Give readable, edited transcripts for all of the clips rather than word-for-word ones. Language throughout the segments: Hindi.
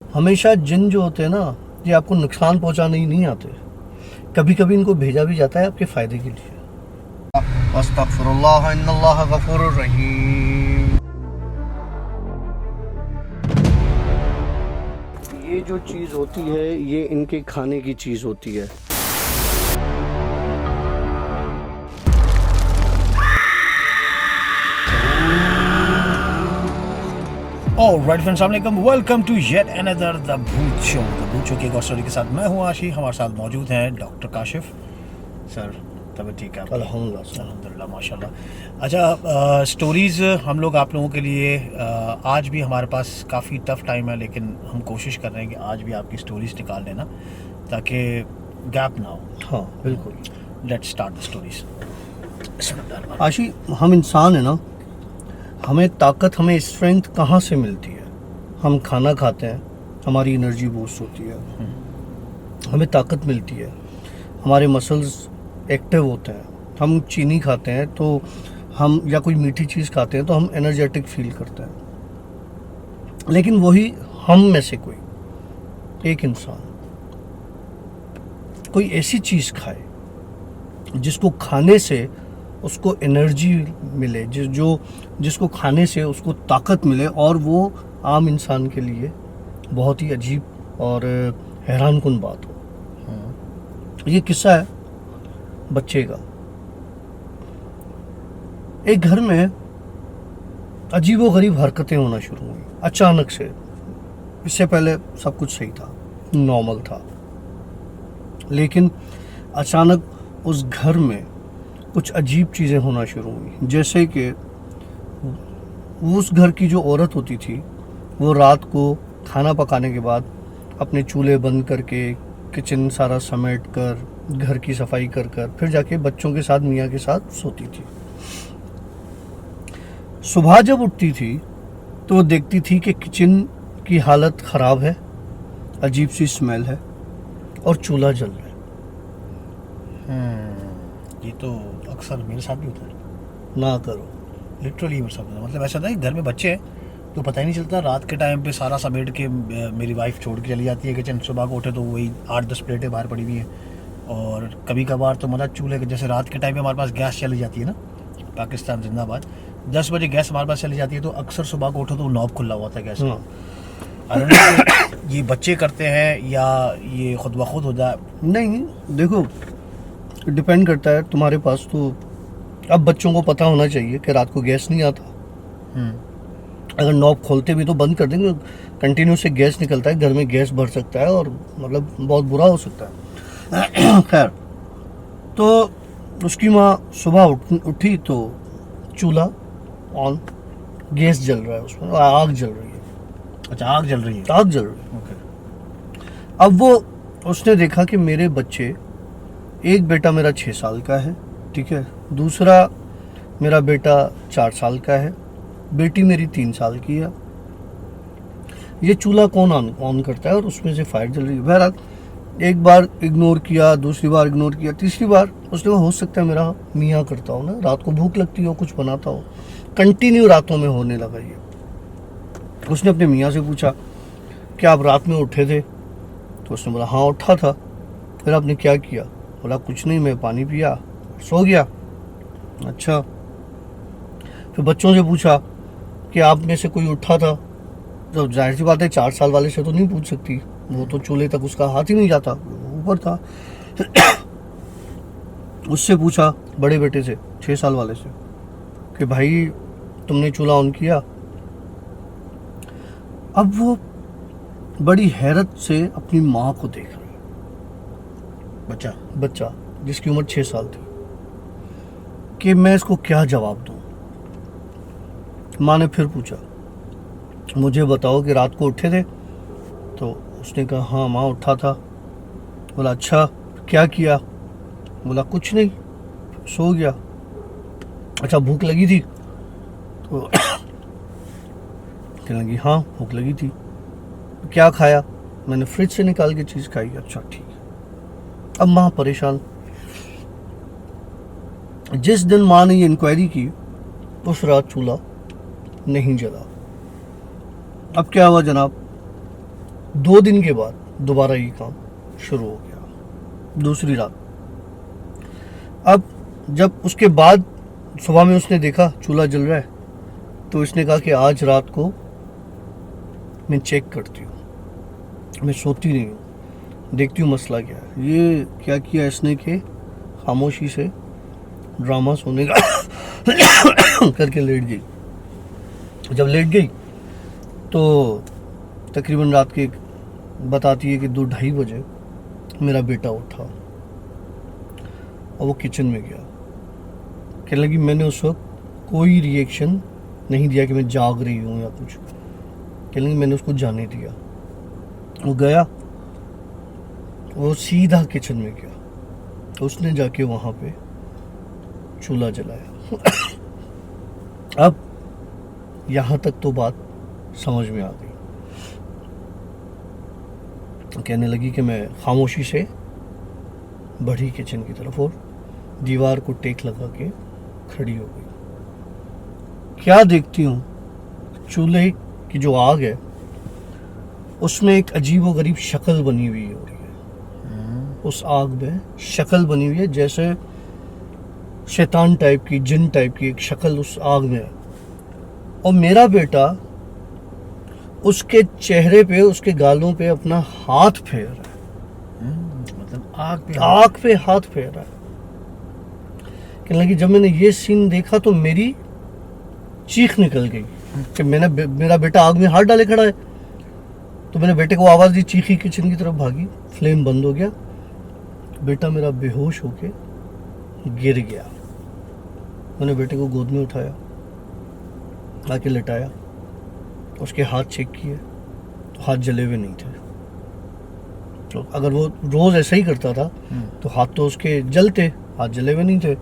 हमेशा जिन जो होते हैं ना, ये आपको नुकसान पहुंचाने ही नहीं आते। कभी कभी इनको भेजा भी जाता है आपके फ़ायदे के लिए। अस्तगफिरुल्लाह इन्नल्लाह गफूरुर रहीम। ये जो चीज़ होती है ये इनके खाने की चीज़ होती है। ऑलराइट फ्रेंड्स, अस्सलाम वालेकुम, welcome to yet another the Bhoot show. The Bhoot show की एक और स्टोरी के साथ मैं हूं आशी। हमारे साथ मौजूद हैं डॉक्टर काशिफ सर। तबीयत ठीक है आपकी? अल्हम्दुलिल्लाह माशाल्लाह। अच्छा, स्टोरीज़ हम लोग आप लोगों के लिए आज भी हमारे पास काफ़ी टफ टाइम है, लेकिन हम कोशिश कर रहे हैं कि आज भी आपकी स्टोरीज़ निकाल लेना ताकि गैप ना हो। हाँ बिल्कुल। Let's start the stories. आशी, हम इंसान है ना, हमें ताकत, हमें स्ट्रेंथ कहाँ से मिलती है? हम खाना खाते हैं, हमारी एनर्जी बूस्ट होती है, हमें ताकत मिलती है, हमारे मसल्स एक्टिव होते हैं। हम चीनी खाते हैं तो हम, या कोई मीठी चीज़ खाते हैं तो हम एनर्जेटिक फील करते हैं। लेकिन वही हम में से कोई एक इंसान कोई ऐसी चीज़ खाए जिसको खाने से उसको एनर्जी मिले, जिसको खाने से उसको ताकत मिले, और वो आम इंसान के लिए बहुत ही अजीब और हैरान कुन बात हो। ये किस्सा है बच्चे का। एक घर में अजीबोगरीब हरकतें होना शुरू हुई अचानक से। इससे पहले सब कुछ सही था, नॉर्मल था, लेकिन अचानक उस घर में कुछ अजीब चीज़ें होना शुरू हुई। जैसे कि उस घर की जो औरत होती थी वो रात को खाना पकाने के बाद अपने चूल्हे बंद करके, किचन सारा समेट कर, घर की सफाई कर कर फिर जाके बच्चों के साथ, मियाँ के साथ सोती थी। सुबह जब उठती थी तो वो देखती थी कि किचन की हालत ख़राब है, अजीब सी स्मेल है और चूल्हा जल रहा है। ये तो अक्सर मेरे साथ भी होता है। ना करो। लिटरली मेरे साथ होता है। मतलब ऐसा था कि घर में बच्चे हैं तो पता ही नहीं चलता, रात के टाइम पे सारा समेट के मेरी वाइफ छोड़ के चली जाती है किचन। सुबह को उठे तो वही 8-10 प्लेटें बाहर पड़ी हुई हैं। और कभी कभार तो मतलब चूल्हे के, जैसे रात के टाइम पे हमारे पास गैस चली जाती है ना, पाकिस्तान जिंदाबाद, 10 बजे गैस हमारे पास चली जाती है तो अक्सर सुबह को उठो तो नॉब खुला हुआ था गैस का। I don't know, ये बच्चे करते हैं या ये खुद ब खुद हो जाए। नहीं, देखो, डिपेंड करता है तुम्हारे पास। तो अब बच्चों को पता होना चाहिए कि रात को गैस नहीं आता। अगर नॉब खोलते भी तो बंद कर देंगे, कंटिन्यू से गैस निकलता है, घर में गैस भर सकता है और मतलब बहुत बुरा हो सकता है। खैर, तो उसकी माँ सुबह उठी तो चूल्हा ऑन, गैस जल रहा है, उसमें आग जल रही है। अच्छा, आग जल रही है? आग जल रही है। ओके। अब वो उसने देखा कि मेरे बच्चे, एक बेटा मेरा 6 साल का है, ठीक है, दूसरा मेरा बेटा 4 साल का है, बेटी मेरी 3 साल की है। ये चूल्हा कौन ऑन करता है और उसमें से फायर जल रही है। बहरहाल एक बार इग्नोर किया, दूसरी बार इग्नोर किया, तीसरी बार उसने, हो सकता है मेरा मियाँ करता हो ना, रात को भूख लगती हो, कुछ बनाता हो। कंटिन्यू रातों में होने लगा ये। उसने अपने मियाँ से पूछा कि आप रात में उठे थे? तो उसने बोला हाँ उठा था। फिर आपने क्या किया? बोला कुछ नहीं, मैं पानी पिया, सो गया। अच्छा। फिर बच्चों से पूछा कि आप में से कोई उठा था? तो जाहिर सी बात है 4 साल वाले से तो नहीं पूछ सकती, वो तो चूल्हे तक उसका हाथ ही नहीं जाता, ऊपर था। उससे पूछा बड़े बेटे से, 6 साल वाले से, कि भाई तुमने चूल्हा ऑन किया? अब वो बड़ी हैरत से अपनी माँ को देख रहा है, बच्चा जिसकी उम्र 6 साल थी, कि मैं इसको क्या जवाब दूं। माँ ने फिर पूछा, मुझे बताओ कि रात को उठे थे? तो उसने कहा हाँ माँ उठा था। बोला अच्छा, क्या किया? बोला कुछ नहीं, सो गया। अच्छा, भूख लगी थी? तो कहने लगी हाँ भूख लगी थी। क्या खाया? मैंने फ्रिज से निकाल के चीज़ खाई। अच्छा ठीक है। अब माँ परेशान। जिस दिन माँ ने ये इंक्वायरी की उस रात चूल्हा नहीं जला। अब क्या हुआ जनाब, 2 दिन के बाद दोबारा ये काम शुरू हो गया, दूसरी रात। अब जब उसके बाद सुबह में उसने देखा चूल्हा जल रहा है, तो इसने कहा कि आज रात को मैं चेक करती हूँ, मैं सोती नहीं हूँ, देखती हूँ मसला क्या है। ये क्या किया इसने कि खामोशी से ड्रामा सोने का करके लेट गई। जब लेट गई तो तकरीबन रात के बताती है कि 2-2:30 बजे मेरा बेटा उठा और वो किचन में गया। कहने लगी मैंने उस वक्त कोई रिएक्शन नहीं दिया कि मैं जाग रही हूँ या कुछ। कहने लगी मैंने उसको जाने दिया। वो गया, वो सीधा किचन में गया, तो उसने जाके वहाँ पे चूल्हा जलाया। अब यहाँ तक तो बात समझ में आ गई। कहने लगी कि मैं खामोशी से बढ़ी किचन की तरफ और दीवार को टेक लगा के खड़ी हो गई। क्या देखती हूँ, चूल्हे की जो आग है उसमें एक अजीब व गरीब शक्ल बनी हुई हो रही है। उस आग में शक्ल बनी हुई है जैसे शैतान टाइप की, जिन टाइप की एक शक्ल उस आग में है। और मेरा बेटा उसके चेहरे पे, उसके गालों पे अपना हाथ फेर रहा है। मतलब आग पे हाथ फेर रहा है। कहने लगी जब मैंने ये सीन देखा तो मेरी चीख निकल गई कि मेरा बेटा आग में हाथ डाले खड़ा है। तो मैंने बेटे को आवाज़ दी, चीखी, किचन की तरफ भागी, फ्लेम बंद हो गया, बेटा मेरा बेहोश होके गिर गया। मैंने बेटे को गोद में उठाया, आके लिटाया, उसके हाथ चेक किए तो हाथ जले हुए नहीं थे। तो अगर वो रोज़ ऐसा ही करता था तो हाथ तो उसके जलते, हाथ जले हुए नहीं थे।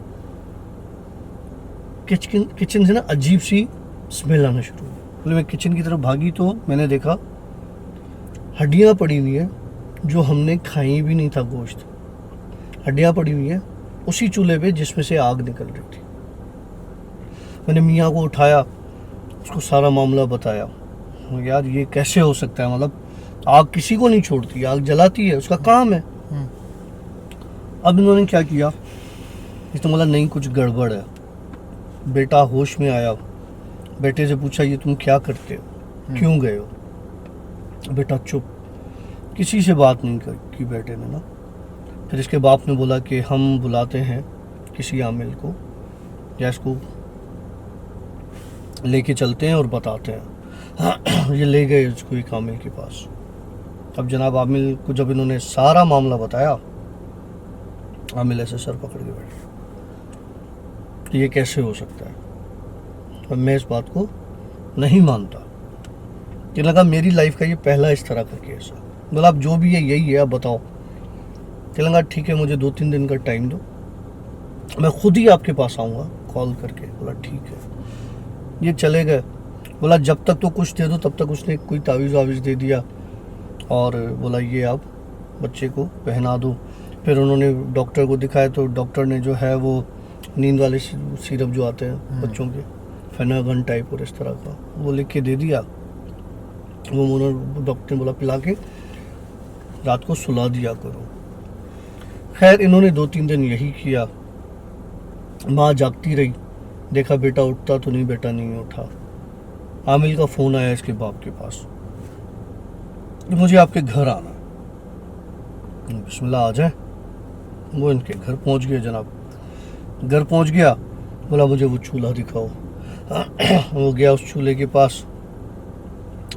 किचन से ना अजीब सी स्मेल आना शुरू हुई। बोले मैं किचन की तरफ भागी तो मैंने देखा हड्डियाँ पड़ी हुई हैं जो हमने खाई भी नहीं था, गोश्त, हड्डियाँ पड़ी हुई हैं उसी चूल्हे पे जिसमें से आग निकल रही थी। मैंने मियाँ को उठाया, उसको सारा मामला बताया। यार ये कैसे हो सकता है, मतलब आग किसी को नहीं छोड़ती, आग जलाती है, उसका काम है। अब इन्होंने क्या किया, इसने बोला नहीं कुछ गड़बड़ है। बेटा होश में आया, बेटे से पूछा ये तुम क्या करते हो, क्यों गए हो? बेटा चुप, किसी से बात नहीं की बेटे ने ना। फिर इसके बाप ने बोला कि हम बुलाते हैं किसी आमिल को या इसको लेके चलते हैं और बताते हैं। ये ले गए इसको एक आमिल के पास। अब जनाब आमिल को जब इन्होंने सारा मामला बताया, आमिल ऐसे सर पकड़ के बैठ गया कि ये कैसे हो सकता है, और मैं इस बात को नहीं मानता। ये लगा मेरी लाइफ का ये पहला इस तरह का केस है। बोला अब जो भी है यही है, आप बताओ। लगा ठीक है मुझे 2-3 दिन का टाइम दो, मैं खुद ही आपके पास आऊँगा कॉल करके। बोला ठीक है। ये चले गए। बोला जब तक तो कुछ दे दो, तब तक उसने कोई तावीज़ वावीज़ दे दिया और बोला ये आप बच्चे को पहना दो। फिर उन्होंने डॉक्टर को दिखाया तो डॉक्टर ने जो है वो नींद वाले सिरप जो आते हैं बच्चों के, फेनागन टाइप और इस तरह का, वो लिख के दे दिया। वो डॉक्टर ने बोला पिला के रात को सुला दिया करो। खैर इन्होंने 2-3 दिन यही किया। माँ जागती रही, देखा बेटा उठता तो नहीं, बेटा नहीं उठा। आमिल का फ़ोन आया इसके बाप के पास, मुझे आपके घर आना है। बिस्मिल्लाह आ जाए। वो इनके घर पहुंच गए जनाब। घर पहुंच गया, बोला मुझे वो चूल्हा दिखाओ। वो गया उस चूल्हे के पास।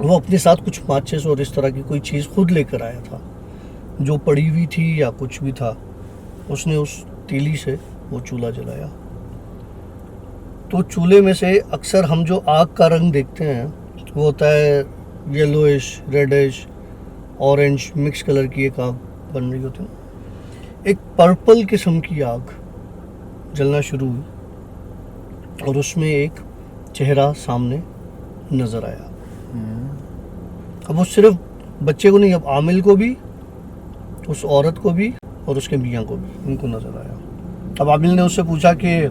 वो अपने साथ कुछ माचिस और इस तरह की कोई चीज़ खुद लेकर आया था जो पड़ी हुई थी या कुछ भी था। उसने उस तीली से वो चूल्हा जलाया। तो चूल्हे में से अक्सर हम जो आग का रंग देखते हैं वो होता है yellowish, reddish, orange mix colour की एक आग बन रही होती है। एक पर्पल किस्म की आग जलना शुरू हुई और उसमें एक चेहरा सामने नज़र आया। अब वो सिर्फ बच्चे को नहीं, अब आमिल को भी, उस औरत को भी और उसके मियाँ को भी, इनको नज़र आया। अब आमिल ने उससे पूछा कि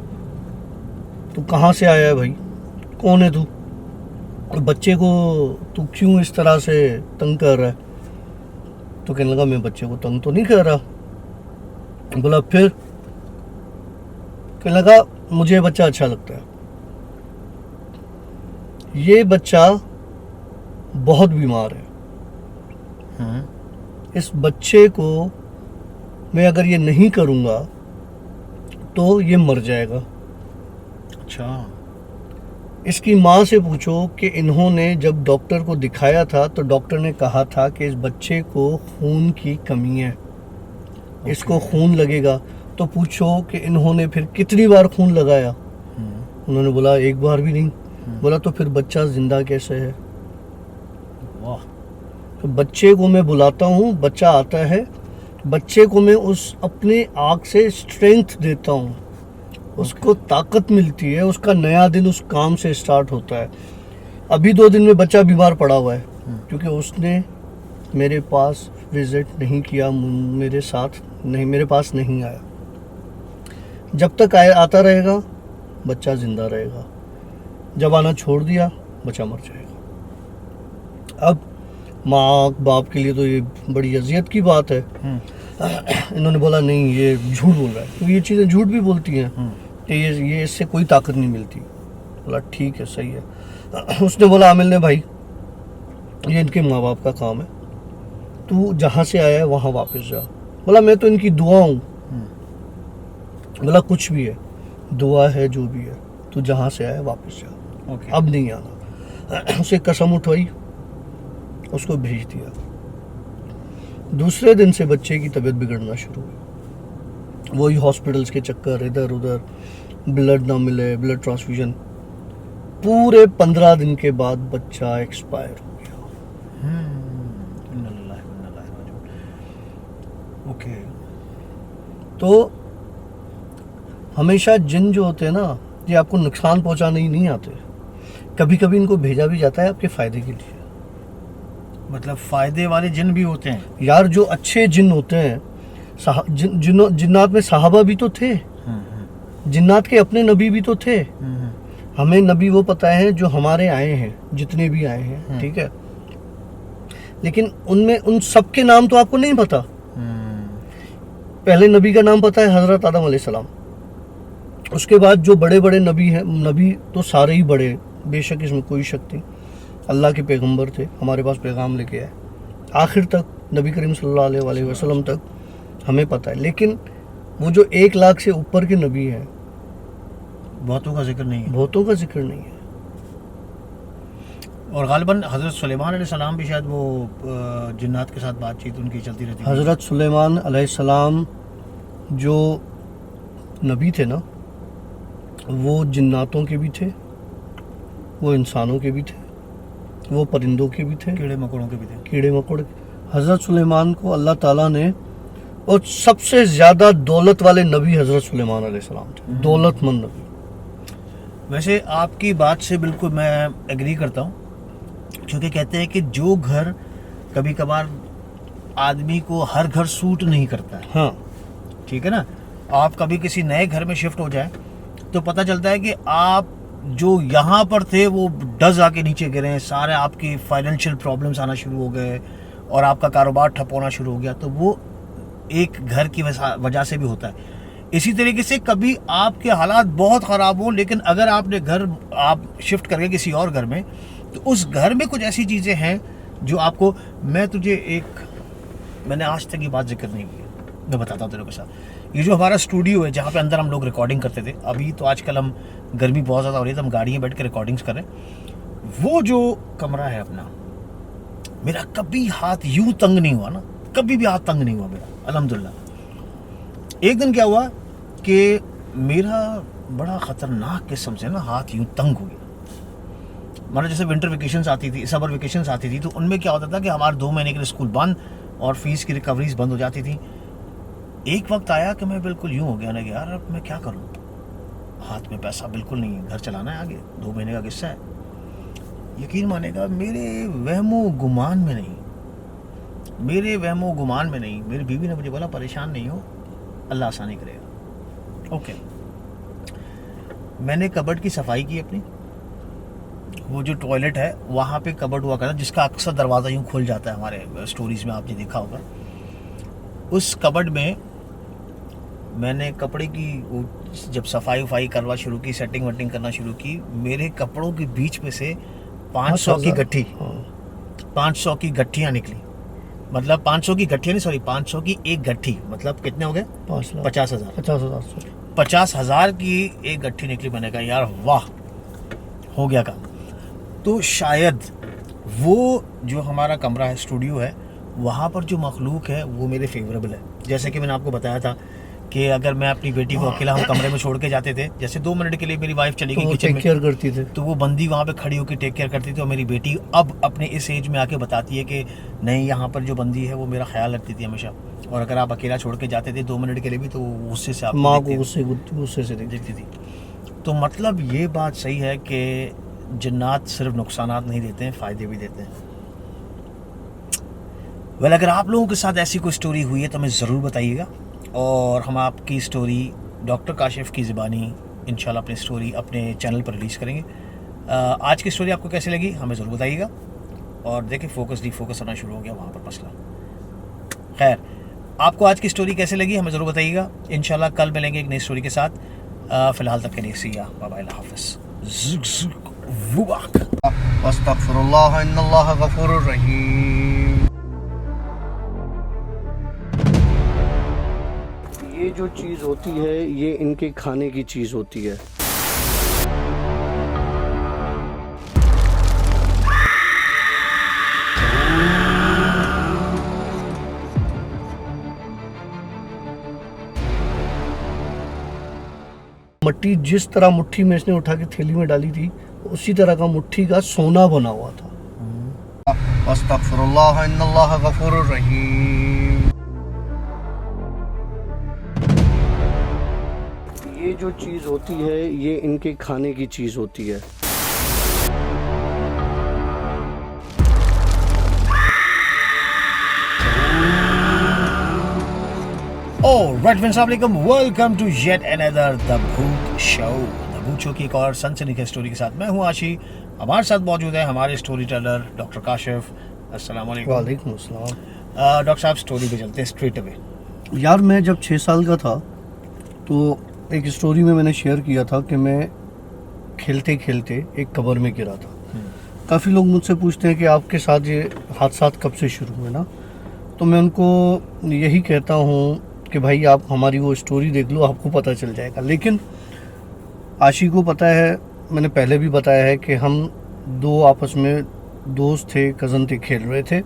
तू कहाँ से आया है भाई, कौन है तू, बच्चे को तू क्यों इस तरह से तंग कर रहा है? तो कहने लगा मैं बच्चे को तंग तो नहीं कर रहा। बोला फिर? कहने लगा मुझे ये बच्चा अच्छा लगता है। ये बच्चा बहुत बीमार है, इस बच्चे को मैं अगर ये नहीं करूँगा तो ये मर जाएगा। अच्छा। इसकी माँ से पूछो कि इन्होंने जब डॉक्टर को दिखाया था तो डॉक्टर ने कहा था कि इस बच्चे को खून की कमी है, इसको खून लगेगा। तो पूछो कि इन्होंने फिर कितनी बार खून लगाया? उन्होंने बोला एक बार भी नहीं। बोला तो फिर बच्चा जिंदा कैसे है? वाह। तो बच्चे को मैं बुलाता हूँ, बच्चा आता है, बच्चे को मैं उस अपने आँख से स्ट्रेंथ देता हूँ, उसको ताकत मिलती है, उसका नया दिन उस काम से स्टार्ट होता है। अभी 2 दिन में बच्चा बीमार पड़ा हुआ है क्योंकि उसने मेरे पास विजिट नहीं किया, मेरे साथ नहीं, मेरे पास नहीं आया। जब तक आता रहेगा बच्चा जिंदा रहेगा, जब आना छोड़ दिया बच्चा मर जाएगा। अब माँ बाप के लिए तो ये बड़ी अजियत की बात है। इन्होंने बोला नहीं ये झूठ बोल रहा है, क्योंकि ये चीज़ें झूठ भी बोलती हैं कि ये इससे कोई ताकत नहीं मिलती। बोला ठीक है सही है। उसने बोला आमिल ने भाई ये इनके माँ बाप का काम है, तू जहाँ से आया है वहाँ वापस जा। बोला मैं तो इनकी दुआ हूँ। बोला कुछ भी है, दुआ है जो भी है, तू जहाँ से आया वापस जा, अब नहीं आना। उसे कसम उठवाई, उसको भेज दिया। दूसरे दिन से बच्चे की तबीयत बिगड़ना शुरू हुई। वही हॉस्पिटल्स के चक्कर, इधर उधर, ब्लड ना मिले, ब्लड ट्रांसफ्यूजन। पूरे 15 दिन के बाद बच्चा एक्सपायर हो गया। ओके। तो हमेशा जिन जो होते हैं ना, ये आपको नुकसान पहुंचाने ही नहीं आते, कभी कभी इनको भेजा भी जाता है आपके फायदे के लिए। मतलब फायदे वाले जिन भी होते हैं यार, जो अच्छे जिन होते हैं, जिन्नात में साहबा भी तो थे, जिन्नात के अपने नबी भी तो थे। हमें नबी वो पता है जो हमारे आए हैं, जितने भी आए हैं, ठीक है, लेकिन उनमें उन सब के नाम तो आपको नहीं पता। पहले नबी का नाम पता है हजरत आदम अलैहिस्सलाम, उसके बाद जो बड़े बड़े नबी हैं, नबी तो सारे ही बड़े, बेशक इसमें कोई शक नहीं, अल्लाह के पैगंबर थे, हमारे पास पैगाम लेके आए, आखिर तक नबी करीम सल्लल्लाहु अलैहि वसल्लम तक हमें पता है। लेकिन वो जो 1 लाख से ऊपर के नबी हैं, बहुतों का जिक्र नहीं है। बहुतों का जिक्र नहीं है। और गालिबन हज़रत सुलेमान अलैहिस्सलाम भी शायद वो जिन्नात के साथ बातचीत उनकी चलती रहती है। हज़रत सुलेमान अलैहिस्सलाम जो नबी थे ना, वो जिन्नातों के भी थे, वो इंसानों के भी थे, वो परिंदों के भी थे, कीड़े मकोड़ों के भी थे। कीड़े मकोड़े। हज़रत सुलेमान को अल्लाह ताला ने, और सबसे ज़्यादा दौलत वाले नबी हज़रत सुलेमान अलैहिस्सलाम थे, दौलतमंद नबी। वैसे आपकी बात से बिल्कुल मैं एग्री करता हूँ, क्योंकि कहते हैं कि जो घर कभी कभार आदमी को हर घर सूट नहीं करता है, हाँ, ठीक है ना, आप कभी किसी नए घर में शिफ्ट हो जाए तो पता चलता है कि आप जो यहाँ पर थे वो डज आके नीचे गिरे हैं, सारे आपकी फाइनेंशियल प्रॉब्लम्स आना शुरू हो गए और आपका कारोबार ठप होना शुरू हो गया। तो वो एक घर की वजह से भी होता है। इसी तरीके से कभी आपके हालात बहुत ख़राब हो, लेकिन अगर आपने घर आप शिफ्ट करके किसी और घर में, तो उस घर में कुछ ऐसी चीज़ें हैं जो आपको, मैंने आज तक ये बात जिक्र नहीं की, मैं बताता हूँ तेरे के साथ। ये जो हमारा स्टूडियो है जहाँ पे अंदर हम लोग रिकॉर्डिंग करते थे, अभी तो आजकल हम गर्मी बहुत ज़्यादा हो रही है तो हम गाड़ी में बैठ के रिकॉर्डिंग्स कर रहे हैं। वो जो कमरा है अपना, मेरा कभी हाथ यूँ तंग नहीं हुआ ना, कभी भी हाथ तंग नहीं हुआ मेरा, अल्हम्दुलिल्लाह। एक दिन क्या हुआ कि मेरा बड़ा ख़तरनाक किस्म से ना हाथ यूँ तंग हो गया। मतलब जैसे विंटर वेकेशंस आती थी, समर वेकेशंस आती थी, तो उनमें क्या होता था कि हमारे 2 महीने के लिए स्कूल बंद और फीस की रिकवरीज बंद हो जाती थी। एक वक्त आया कि मैं बिल्कुल यूँ हो गया ना कि यार अब मैं क्या करूँ, हाथ में पैसा बिल्कुल नहीं है, घर चलाना है आगे, 2 महीने का किस्सा है। यकीन मानेगा, मेरे वहमो गुमान में नहीं, मेरी बीवी ने मुझे बोला परेशान नहीं हो, अल्लाह आसानी करेगा। ओके, मैंने कबर्ड की सफाई की अपनी, वो जो टॉयलेट है वहाँ पे कबर्ड हुआ करता, जिसका अक्सर दरवाज़ा यूँ खुल जाता है, हमारे स्टोरीज में आपने देखा होगा। उस कबर्ड में मैंने कपड़े की वो जब सफाई वफाई करवा शुरू की, सेटिंग वेटिंग करना शुरू की, मेरे कपड़ों के बीच में से 500 की गट्ठी, 500 की गट्ठियाँ निकली। मतलब 500 की गट्ठियाँ नहीं, सॉरी 500 की एक गट्ठी, मतलब कितने हो गए? 5,00,000 50,000 50,000 50,000 की एक गट्ठी निकली। मैंने कहा यार वाह, हो गया काम। तो शायद वो जो हमारा कमरा है, स्टूडियो है, वहाँ पर जो मखलूक है वो मेरे फेवरेबल है। जैसे कि मैंने आपको बताया था कि अगर मैं अपनी बेटी को अकेला हम कमरे में छोड़ के जाते थे, जैसे 2 मिनट के लिए मेरी वाइफ चली तो गई वो किचन टेक में, केयर करती थे। तो वो बंदी वहाँ पे खड़ी होकर टेक केयर करती थी। और मेरी बेटी अब अपने इस एज में आके बताती है कि नहीं, यहाँ पर जो बंदी है वो मेरा ख्याल रखती थी हमेशा, और अगर आप अकेला छोड़ के जाते थे 2 मिनट के लिए भी तो वो गुस्से से आपको माँ को देखती गुस्से से देखती थी। तो मतलब ये बात सही है कि जन्नात सिर्फ नुकसानात नहीं देते हैं, फ़ायदे भी देते हैं। वेल, अगर आप लोगों के साथ ऐसी कोई स्टोरी हुई है तो हमें ज़रूर बताइएगा, और हम आपकी स्टोरी डॉक्टर काशिफ की ज़बानी इंशाल्लाह अपनी स्टोरी अपने चैनल पर रिलीज़ करेंगे। आज की स्टोरी आपको कैसी लगी हमें ज़रूर बताइएगा। और देखिए फोकस डिफोकस होना शुरू हो गया वहाँ पर मसला। खैर, आपको आज की स्टोरी कैसी लगी हमें ज़रूर बताइएगा। इंशाल्लाह कल मिलेंगे एक नई स्टोरी के साथ। फ़िलहाल तक के लिए सी या बाय, अल्लाह हाफ़िज़। अस्तगफिरुल्लाह इन्नल्लाह गफूरुर रहीम। ये जो चीज़ होती है ये इनके खाने की चीज़ होती है। मट्टी जिस तरह मुट्ठी में इसने उठा के थैली में डाली थी, उसी तरह का मुट्ठी का सोना बना हुआ था। अस्तगफिरुल्लाह इन्नल्लाह गफूरुर रहीम। ये जो चीज़ होती है ये इनके खाने की चीज़ होती है। Welcome to yet another the Bhoot show. The Bhoot show की एक और सनसनीखेज स्टोरी के साथ मैं हूँ आशी। हमारे साथ मौजूद है हमारे स्टोरी टेलर डॉक्टर काशिफ। अस्सलाम वालेकुम। वालेकुम अस्सलाम। डॉक्टर साहब, स्टोरी पे चलते हैं स्ट्रेट अवे। यार, मैं जब 6 साल का था तो एक स्टोरी में मैंने शेयर किया था कि मैं खेलते खेलते एक कब्र में गिरा था। काफ़ी लोग मुझसे पूछते हैं कि आपके साथ ये हादसात कब से शुरू हुए ना, तो मैं उनको यही कहता हूँ कि भाई आप हमारी वो स्टोरी देख लो, आपको पता चल जाएगा। लेकिन आशी को पता है, मैंने पहले भी बताया है कि हम 2 आपस में दोस्त थे, कज़न थे, खेल रहे थे।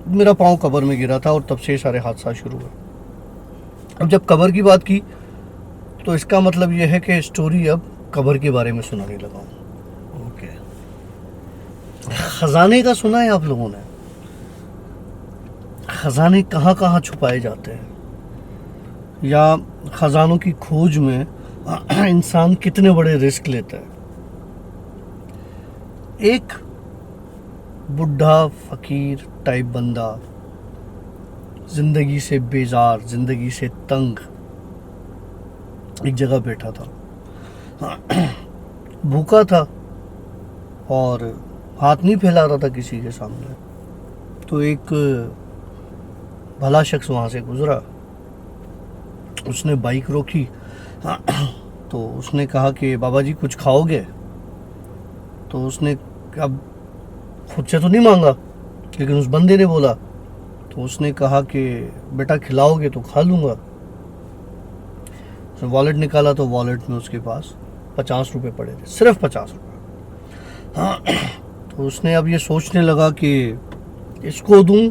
मेरा पाँव कब्र में गिरा था और तब से सारे हादसा शुरू हुए। अब जब कब्र की बात की तो इसका मतलब यह है कि स्टोरी अब कब्र के बारे में सुनाने लगा हूँ। ओके। खजाने का सुना है आप लोगों ने? खजाने कहाँ कहाँ छुपाए जाते हैं, या खजानों की खोज में इंसान कितने बड़े रिस्क लेता है। एक बुढ़ा फकीर टाइप बंदा, जिंदगी से बेजार, जिंदगी से तंग, एक जगह बैठा था, भूखा था और हाथ नहीं फैला रहा था किसी के सामने। तो एक भला शख्स वहाँ से गुजरा, उसने बाइक रोकी तो उसने कहा कि बाबा जी कुछ खाओगे? तो उसने अब खुद से तो नहीं मांगा, लेकिन उस बंदे ने बोला, तो उसने कहा कि बेटा खिलाओगे तो खा लूँगा। उसने वॉलेट निकाला तो वॉलेट में उसके पास 50 रुपये पड़े थे, सिर्फ 50 रुपये। तो उसने अब ये सोचने लगा कि इसको दूं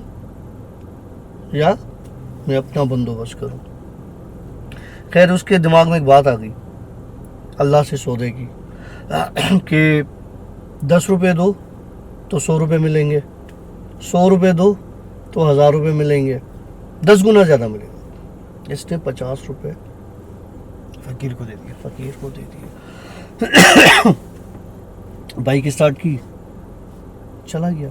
या मैं अपना बंदोबस्त करूं। खैर, उसके दिमाग में एक बात आ गई अल्लाह से सौदे की कि 10 रुपये दो तो 100 रुपये मिलेंगे, 100 रुपये दो तो 1000 रुपये मिलेंगे, 10 गुना ज़्यादा मिलेगा। इसने 50 रुपये फकीर को दे दिया। फकीर को दे दिया। बाइक स्टार्ट की, चला गया।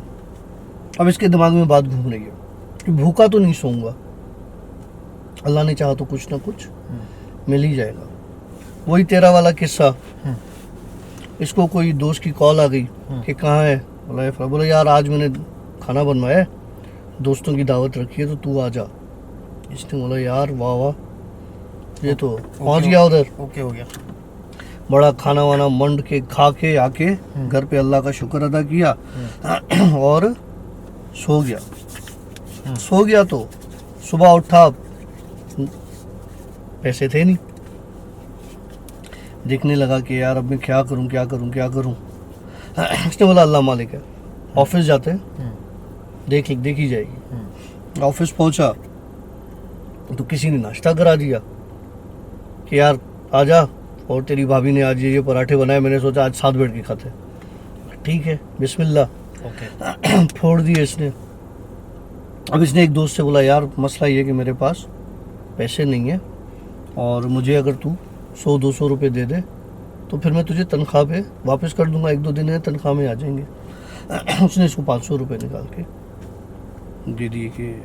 अब इसके दिमाग में बात घूम रही है कि भूखा तो नहीं सोऊंगा, अल्लाह ने चाहा तो कुछ ना कुछ मिल ही जाएगा। वही तेरा वाला किस्सा, इसको कोई दोस्त की कॉल आ गई कि कहाँ है, बोला ये बोला यार आज मैंने खाना बनवाया है, दोस्तों की दावत रखी है तो तू आ जा। इसने बोला यार वाह वाह, ये तो पहुंच गया उधर। ओके हो गया। बड़ा खाना वाना मंड के खा के आके घर पे अल्लाह का शुक्र अदा किया और सो गया। सो गया तो सुबह उठा, पैसे थे नहीं, देखने लगा कि यार अब मैं क्या करूं क्या करूं क्या करूं। उसने बोला अल्लाह मालिक है, ऑफिस जाते हैं देखी जाएगी। ऑफिस पहुंचा तो किसी ने नाश्ता करा दिया कि यार आजा, और तेरी भाभी ने आज ये पराठे बनाए, मैंने सोचा आज साथ बैठ के खाते। ठीक है बिस्मिल्लाह। ओके। फोड़ दिए इसने। अब इसने एक दोस्त से बोला यार मसला ये कि मेरे पास पैसे नहीं है और मुझे अगर तू 100-200 रुपये दे दे तो फिर मैं तुझे तनख्वाह पे वापस कर दूंगा, 1-2 दिन है तनख्वाह में आ जाएंगे। उसने इसको 500 रुपये निकाल के दे दिए कि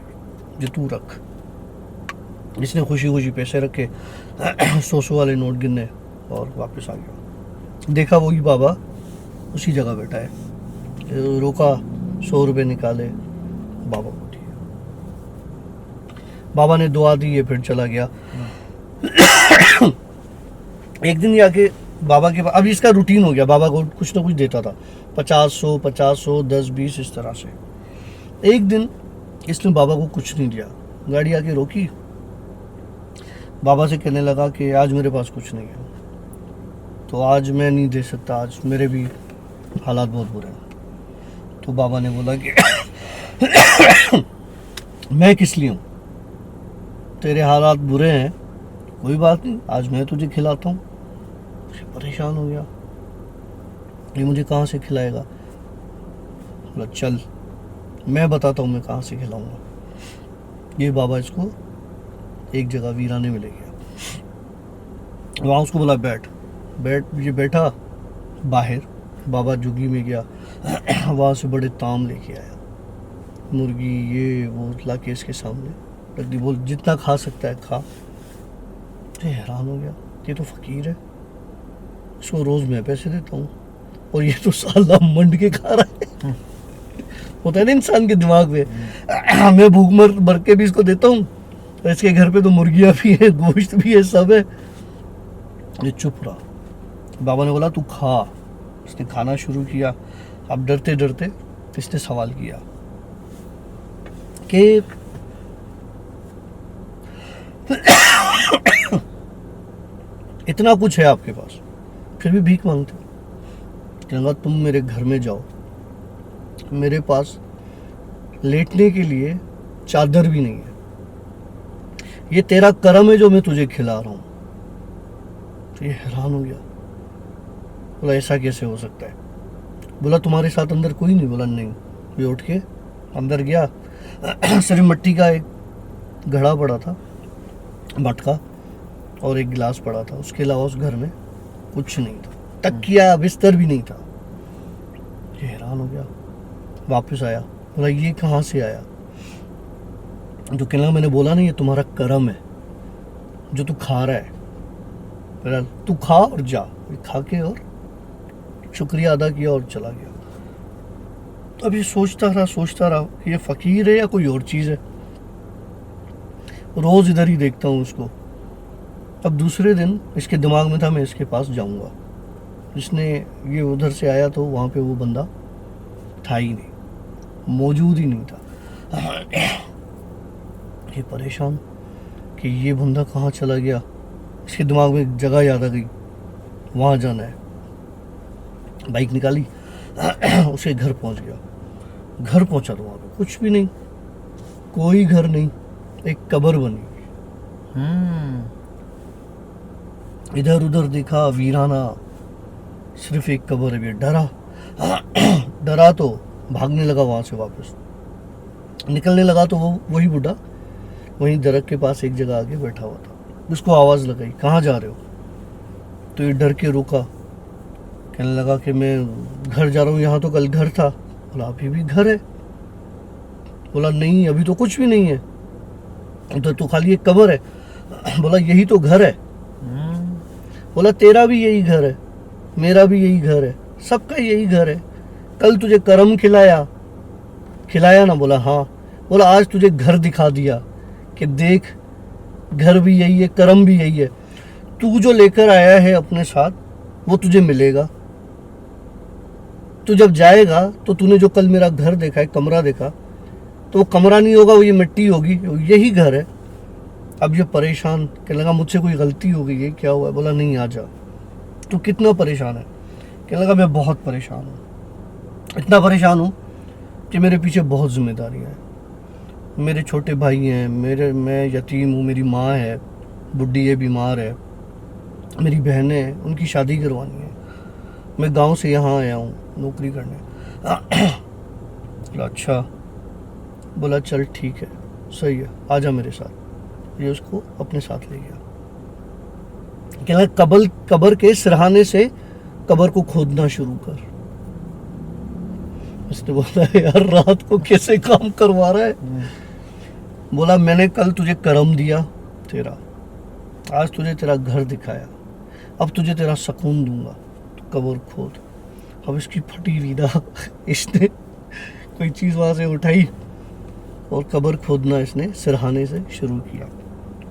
जो तू रख। इसने खुशी खुशी पैसे रखे, 100 वाले नोट गिने और वापस आ गया। देखा वही बाबा उसी जगह बैठा है, रोका, 100 रुपये निकाले, बाबा को दिए। बाबा ने दुआ दी, ये फिर चला गया। एक दिन जाके बाबा के पास, अब इसका रूटीन हो गया, बाबा को कुछ ना कुछ देता था, 50-100 50-100 10-20 इस तरह से। एक दिन इसने बाबा को कुछ नहीं दिया, गाड़ी आके रोकी, बाबा से कहने लगा कि आज मेरे पास कुछ नहीं है, तो आज मैं नहीं दे सकता, आज मेरे भी हालात बहुत बुरे हैं। तो बाबा ने बोला कि मैं किस लिए हूँ, तेरे हालात बुरे हैं, कोई बात नहीं, आज मैं तुझे खिलाता हूँ। परेशान हो गया, ये मुझे कहाँ से खिलाएगा। बोला चल मैं बताता हूँ मैं कहाँ से खिलाऊंगा। ये बाबा इसको एक जगह वीराने में ले गया, वहाँ उसको बोला बैठ। ये बैठा बाहर, बाबा जुगली में गया, वहाँ से बड़े ताम लेके आया, मुर्गी ये वो ला के इसके सामने रख दी, बोल जितना खा सकता है खा। तो हैरान हो गया, ये तो फकीर है, इसको रोज मैं पैसे देता हूँ और ये तो साला मंड के खा रहा है। होता है ना इंसान के दिमाग में, मैं भूख मर के भी इसको देता हूँ, इसके घर पे तो मुर्गियाँ भी है, गोश्त भी है, सब है। ये चुप रहा। बाबा ने बोला तू खा। इसने खाना शुरू किया। अब डरते डरते इसने सवाल किया कि इतना कुछ है आपके पास फिर भी भीख मांगते हो। कहूँगा तुम मेरे घर में जाओ, मेरे पास लेटने के लिए चादर भी नहीं है, ये तेरा करम है जो मैं तुझे खिला रहा हूँ। तो ये हैरान हो गया, बोला ऐसा कैसे हो सकता है। बोला तुम्हारे साथ अंदर कोई नहीं। बोला नहीं। ये उठ के अंदर गया, सिर्फ मिट्टी का एक घड़ा पड़ा था, मटका, और एक गिलास पड़ा था, उसके अलावा उस घर में कुछ नहीं था, तकिया बिस्तर भी नहीं था। ये हैरान हो गया, वापस आया, बोला ये कहाँ से आया। तो कहना मैंने बोला नहीं ये तुम्हारा करम है जो तू खा रहा है, बोला तू खा और जा। ये खा के और शुक्रिया अदा किया और चला गया। तो अभी सोचता रहा कि ये फकीर है या कोई और चीज़ है। रोज़ इधर ही देखता हूँ उसको। अब दूसरे दिन इसके दिमाग में था मैं इसके पास जाऊँगा। इसने ये उधर से आया तो वहाँ पे वो बंदा था ही नहीं, मौजूद ही नहीं था। ये परेशान कि ये बंदा कहाँ चला गया। इसके दिमाग में एक जगह याद आ गई, वहाँ जाना है। बाइक निकाली, उसे घर पहुँच गया। घर पहुँचा तो वहाँ पे कुछ भी नहीं, कोई घर नहीं, एक कब्र बनी। इधर उधर देखा, वीराना, सिर्फ एक कब्र है। डरा तो भागने लगा वहाँ से। वापस निकलने लगा तो वो वही बुढ़ा वहीं दरख्त के पास एक जगह आके बैठा हुआ था। उसको आवाज़ लगाई, कहाँ जा रहे हो। तो ये डर के रुका, कहने लगा कि मैं घर जा रहा हूँ, यहाँ तो कल घर था। बोला अभी भी घर है। बोला नहीं अभी तो कुछ भी नहीं है, तो खाली एक कब्र है। बोला यही तो घर है। बोला तेरा भी यही घर है। मेरा भी यही घर है, सबका यही घर है। कल तुझे करम खिलाया ना? बोला हाँ। बोला आज तुझे घर दिखा दिया कि देख, घर भी यही है, करम भी यही है। तू जो लेकर आया है अपने साथ वो तुझे मिलेगा। तू जब जाएगा तो तूने जो कल मेरा घर देखा है, कमरा देखा, तो वो कमरा नहीं होगा, वो ये मिट्टी होगी, यही घर है। अब ये परेशान, कहने लगा मुझसे कोई गलती हो गई है, क्या हुआ है? बोला नहीं, आ जा। तू कितना परेशान है? कहने लगा मैं बहुत परेशान हूँ, इतना परेशान हूँ कि मेरे पीछे बहुत जिम्मेदारियाँ हैं। मेरे छोटे भाई हैं, मैं यतीम हूँ, मेरी माँ है बुढ़ी है, बीमार है, मेरी बहनें हैं, उनकी शादी करवानी है। मैं गांव से यहाँ आया हूँ नौकरी करने। बोला अच्छा। बोला चल ठीक है, सही है, आजा मेरे साथ। ये उसको अपने साथ ले गया। कहना कब्र के सिरहाने से कब्र को खोदना शुरू कर। उसने बोला यार रात को कैसे काम करवा रहा है? बोला मैंने कल तुझे करम दिया तेरा, आज तुझे तेरा घर दिखाया, अब तुझे तेरा सुकून दूंगा, तो कब्र खोद। अब इसकी फटी रीदा, इसने कोई चीज़ वहाँ से उठाई और कब्र खोदना इसने सिरहाने से शुरू किया।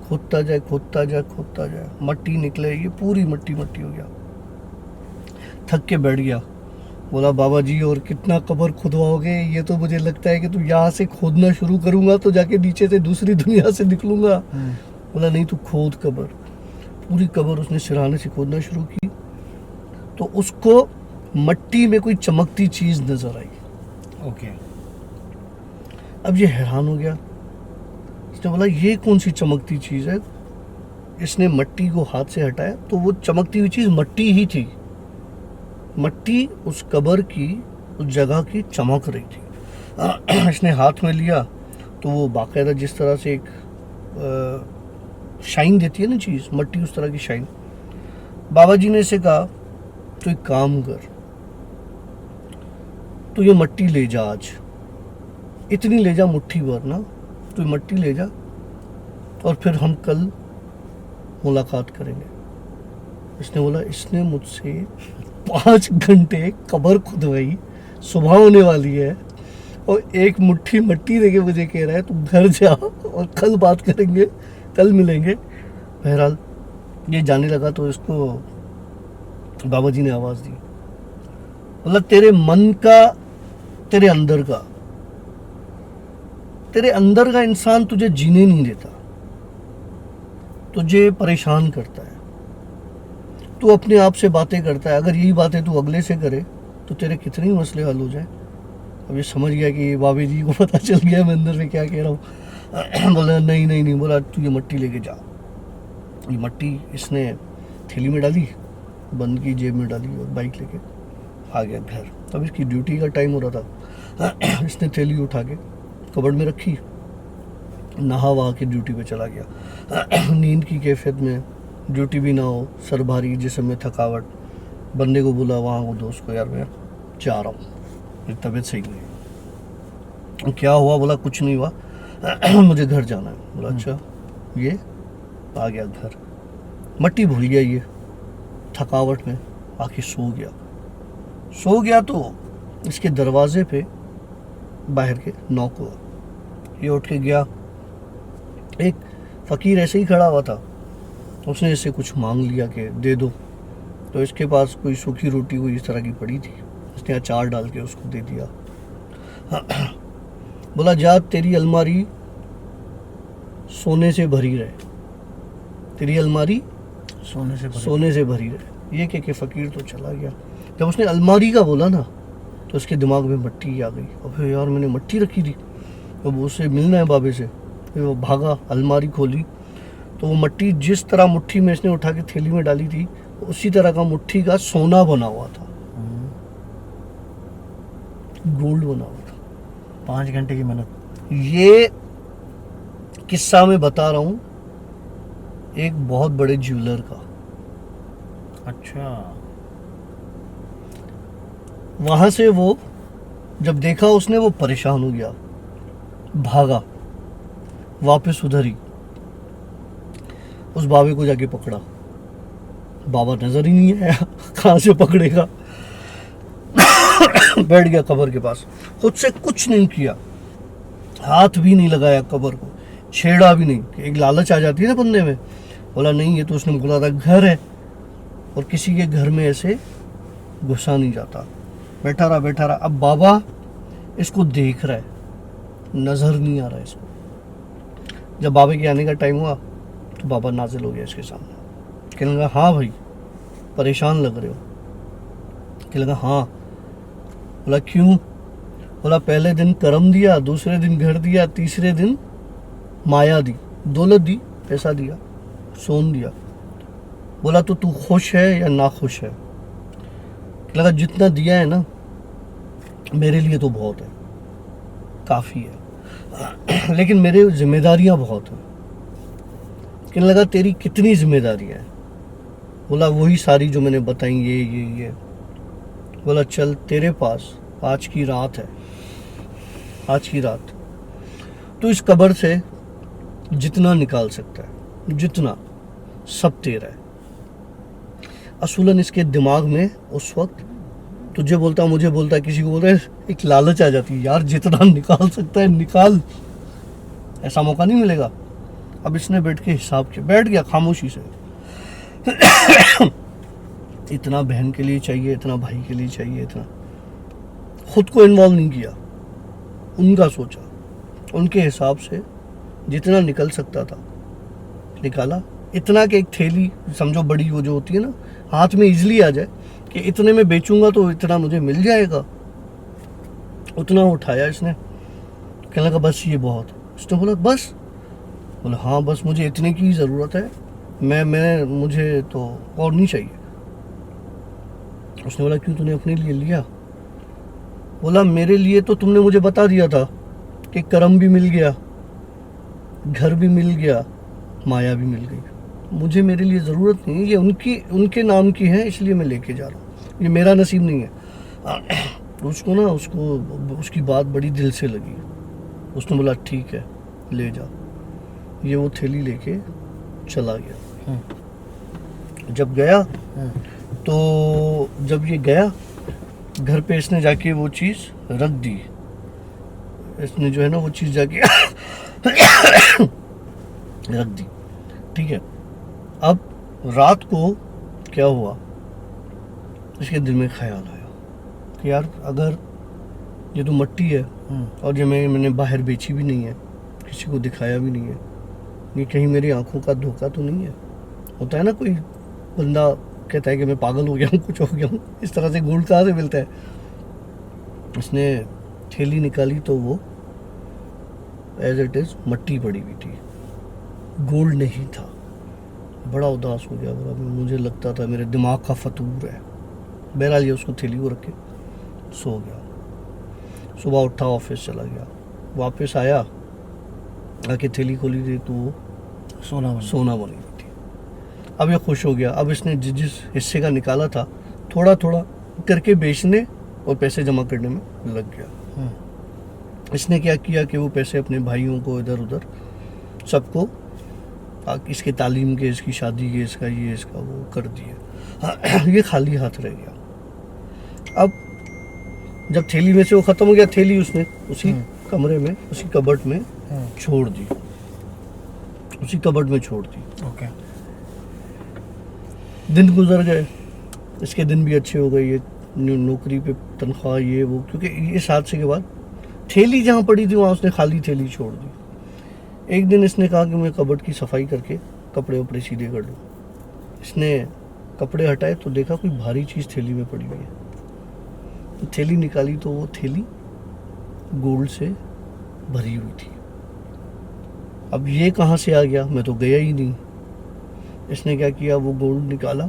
खोदता जाए खोदता जाए खोदता जाए, मट्टी निकले, ये पूरी मट्टी मट्टी हो गया। थक के बैठ गया। बोला बाबा जी और कितना कब्र खुदवाओगे? ये तो मुझे लगता है कि तू यहाँ से खोदना शुरू करूँगा तो जाके नीचे से दूसरी दुनिया से निकलूँगा। बोला नहीं, तू खोद कब्र। पूरी कब्र उसने सिरहाने से खोदना शुरू की तो उसको मट्टी में कोई चमकती चीज़ नजर आई। ओके। अब ये हैरान हो गया। इसने बोला ये कौन सी चमकती चीज़ है? इसने मट्टी को हाथ से हटाया तो वो चमकती हुई चीज़ मट्टी ही थी। मट्टी उस कब्र की, उस जगह की चमक रही थी। इसने हाथ में लिया तो वो बाकायदा जिस तरह से एक शाइन देती है ना चीज़, मट्टी उस तरह की शाइन। बाबा जी ने इसे कहा तो एक काम कर, तो ये मट्टी ले जा, आज इतनी ले जा, मुट्ठी भर ना, तो ये मट्टी ले जा और फिर हम कल मुलाकात करेंगे। इसने बोला इसने मुझसे 5 घंटे कब्र खुदवाई, सुबह होने वाली है और एक मुट्ठी मट्टी देके मुझे कह रहा है तू घर जा और कल बात करेंगे, कल मिलेंगे। बहरहाल ये जाने लगा तो इसको बाबा जी ने आवाज़ दी। बोला तेरे मन का, तेरे अंदर का इंसान तुझे जीने नहीं देता, तुझे परेशान करता है। तू अपने आप से बातें करता है, अगर यही बातें तू अगले से करे तो तेरे कितने मसले हल हो जाए। अब ये समझ गया कि बाबी जी को पता चल गया मैं अंदर में क्या कह रहा हूँ। बोला नहीं नहीं नहीं। बोला तू ये मट्टी लेके जा। ये मट्टी इसने थैली में डाली, बंद की, जेब में डाली और बाइक लेके आ गया घर। तब इसकी ड्यूटी का टाइम हो रहा था। इसने थैली उठा के कबर्ड में रखी, नहा वहा के ड्यूटी पे चला गया। नींद की कैफियत में, ड्यूटी भी ना हो, सर भारी, जिस्म में थकावट। बंदे को बोला वहाँ वो दोस्त को, यार मैं जा रहा हूँ, मेरी तबीयत सही नहीं है। क्या हुआ? बोला कुछ नहीं हुआ, मुझे घर जाना है। बोला अच्छा। ये आ गया घर, मट्टी भूल गया, ये थकावट में आके सो गया तो इसके दरवाजे पे बाहर के नॉक हुआ। ये उठ के गया, एक फ़कीर ऐसे ही खड़ा हुआ था, उसने इससे कुछ मांग लिया कि दे दो, तो इसके पास कोई सूखी रोटी कोई इस तरह की पड़ी थी, इसने अचार डाल के उसको दे दिया। बोला जा, तेरी अलमारी सोने से भरी रहे, तेरी अलमारी सोने से भरी रहे। ये के फ़कीर तो चला गया। जब उसने अलमारी का बोला ना तो उसके दिमाग में मट्टी आ गई। अबे यार मैंने मट्टी रखी थी, अब उससे मिलना है बाबे से। फिर वो भागा, अलमारी खोली तो वो मट्टी जिस तरह मुट्ठी में इसने उठा के थैली में डाली थी उसी तरह का मुट्ठी का सोना बना हुआ था, गोल्ड बना हुआ था। 5 घंटे की मेहनत। ये किस्सा मैं बता रहा हूँ एक बहुत बड़े ज्वेलर का। अच्छा। वहां से वो जब देखा उसने, वो परेशान हो गया, भागा वापस उधर ही, उस बाबे को जाके पकड़ा। बाबा नजर ही नहीं आया, कहाँ से पकड़ेगा। बैठ गया कब्र के पास, खुद से कुछ नहीं किया, हाथ भी नहीं लगाया कब्र को, छेड़ा भी नहीं। एक लालच आ जाती है ना बंदे में, बोला नहीं ये तो उसने बोला था घर है, और किसी के घर में ऐसे घुसा नहीं जाता। बैठा रहा। अब बाबा इसको देख रहा है, नजर नहीं आ रहा है इसको। जब बाबा के आने का टाइम हुआ तो बाबा नाजिल हो गया इसके सामने। कहने लगा हाँ भाई परेशान लग रहे हो। कहने लगा हाँ। बोला क्यों? बोला पहले दिन कर्म दिया, दूसरे दिन घर दिया, तीसरे दिन माया दी, दौलत दी, पैसा दिया, सोन दिया। बोला तो तू खुश है या ना खुश है? लगा जितना दिया है ना मेरे लिए तो बहुत है, काफ़ी है, लेकिन मेरे जिम्मेदारियां बहुत हैं। कहने लगा तेरी कितनी जिम्मेदारियां हैं? बोला वही सारी जो मैंने बताई, ये। बोला चल तेरे पास आज की रात है, आज की रात तो इस कब्र से जितना निकाल सकता है, जितना, सब तेरा है। असूलन इसके दिमाग में उस वक्त तुझे बोलता, मुझे बोलता, किसी को बोलता है, एक लालच आ जाती है यार जितना निकाल सकता है निकाल, ऐसा मौका नहीं मिलेगा। अब इसने बैठ के हिसाब किया, बैठ गया खामोशी से। इतना बहन के लिए चाहिए, इतना भाई के लिए चाहिए, इतना खुद को इन्वॉल्व नहीं किया, उनका सोचा, उनके हिसाब से जितना निकल सकता था निकाला। इतना कि एक थैली समझो बड़ी वो जो होती है ना, हाथ में इजली आ जाए कि इतने में बेचूंगा तो इतना मुझे मिल जाएगा, उतना उठाया इसने। कहने लगा बस ये बहुत। उसने बोला बस? बोला हाँ बस मुझे इतने की ज़रूरत है, मैं मुझे तो और नहीं चाहिए। उसने बोला क्यों, तूने अपने लिए लिया? बोला मेरे लिए तो तुमने मुझे बता दिया था कि कर्म भी मिल गया, घर भी मिल गया, माया भी मिल गई, मुझे मेरे लिए ज़रूरत नहीं, ये उनके नाम की है इसलिए मैं लेके जा रहा हूँ, ये मेरा नसीब नहीं है। उसको ना उसकी बात बड़ी दिल से लगी। उसने बोला ठीक है ले जा। ये वो थैली लेके चला गया। जब गया तो जब ये गया घर पे इसने जाके वो चीज़ रख दी, इसने जो है ना वो चीज़ जाके रख दी, ठीक है। अब रात को क्या हुआ, इसके दिल में ख्याल आया कि यार अगर ये तो मट्टी है और ये मैंने बाहर बेची भी नहीं है, किसी को दिखाया भी नहीं है, ये कहीं मेरी आंखों का धोखा तो नहीं है। होता है ना कोई बंदा कहता है कि मैं पागल हो गया हूँ, कुछ हो गया हूँ, इस तरह से गोल्ड कहाँ से मिलता है। उसने थैली निकाली तो वो एज इट इज़ मट्टी पड़ी हुई थी, गोल्ड नहीं था। बड़ा उदास हो गया, मुझे लगता था मेरे दिमाग का फतूर है। बहरहाल ये उसको थैली को रख के सो गया। सुबह उठा ऑफिस चला गया, वापस आया आके थैली खोली थी तो वो सोना बनी हुई थी। अब ये खुश हो गया। अब इसने जिस हिस्से का निकाला था थोड़ा थोड़ा करके बेचने और पैसे जमा करने में लग गया। इसने क्या किया कि वो पैसे अपने भाइयों को इधर उधर सबको, इसके तालीम के, इसकी शादी के, इसका ये इसका वो कर दिया। ये खाली हाथ रह गया। अब जब थैली में से वो ख़त्म हो गया, थैली उसने उसी कमरे में, उसी कबर्ड में छोड़ दी, उसी कबर्ड में छोड़ दी। ओके। दिन गुजर गए, इसके दिन भी अच्छे हो गए, ये नौकरी पे तनख्वाह ये वो, क्योंकि इस हादसे के बाद थैली जहाँ पड़ी थी वहाँ उसने खाली थैली छोड़ दी। एक दिन इसने कहा कि मैं कबर्ड की सफाई करके कपड़े वपड़े सीधे कर लूँ। इसने कपड़े हटाए तो देखा कोई भारी चीज़ थैली में पड़ी हुई है। तो थैली निकाली तो वो थैली गोल्ड से भरी हुई थी। अब ये कहाँ से आ गया, मैं तो गया ही नहीं। इसने क्या किया, वो गोल्ड निकाला,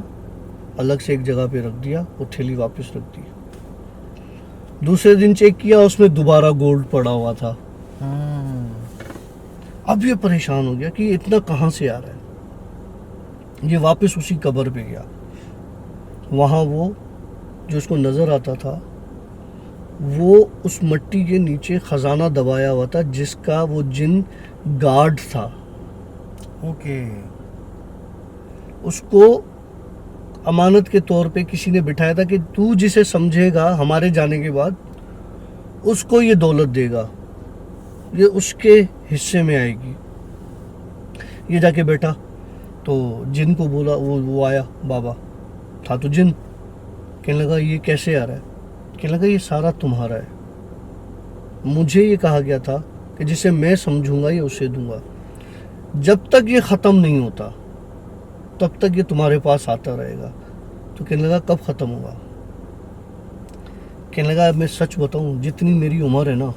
अलग से एक जगह पे रख दिया, वो थैली वापस रख दी। दूसरे दिन चेक किया, उसमें दोबारा गोल्ड पड़ा हुआ था। अब ये परेशान हो गया कि इतना कहाँ से आ रहा है। ये वापस उसी कब्र पे गया। वहाँ वो जो उसको नज़र आता था वो उस मट्टी के नीचे खजाना दबाया हुआ था जिसका वो जिन गार्ड था। ओके। उसको अमानत के तौर पे किसी ने बिठाया था कि तू जिसे समझेगा हमारे जाने के बाद उसको ये दौलत देगा, ये उसके हिस्से में आएगी। ये जाके बैठा तो जिन को बोला, वो आया, बाबा था तो जिन। कहने लगा ये कैसे आ रहा है? कहने लगा ये सारा तुम्हारा है, मुझे ये कहा गया था कि जिसे मैं समझूंगा ये उसे दूंगा, जब तक ये ख़त्म नहीं होता तब तक ये तुम्हारे पास आता रहेगा। तो कहने लगा कब ख़त्म होगा? कहने लगा मैं सच बताऊं, जितनी मेरी उम्र है ना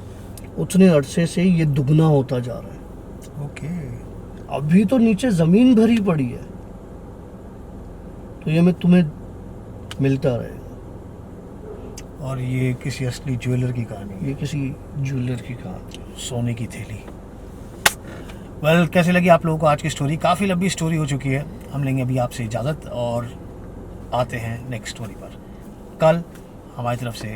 उतने अरसे से ये दुगना होता जा रहा है। ओके। अभी तो नीचे ज़मीन भरी पड़ी है, तो ये मैं तुम्हें मिलता रहेगा। और ये किसी असली ज्वेलर की कहानी है, ये किसी ज्वेलर की कहानी। सोने की थैली। वेल, कैसे लगी आप लोगों को आज की स्टोरी? काफ़ी लंबी स्टोरी हो चुकी है। हम लेंगे अभी आपसे इजाज़त और आते हैं नेक्स्ट स्टोरी पर। कल हमारी तरफ से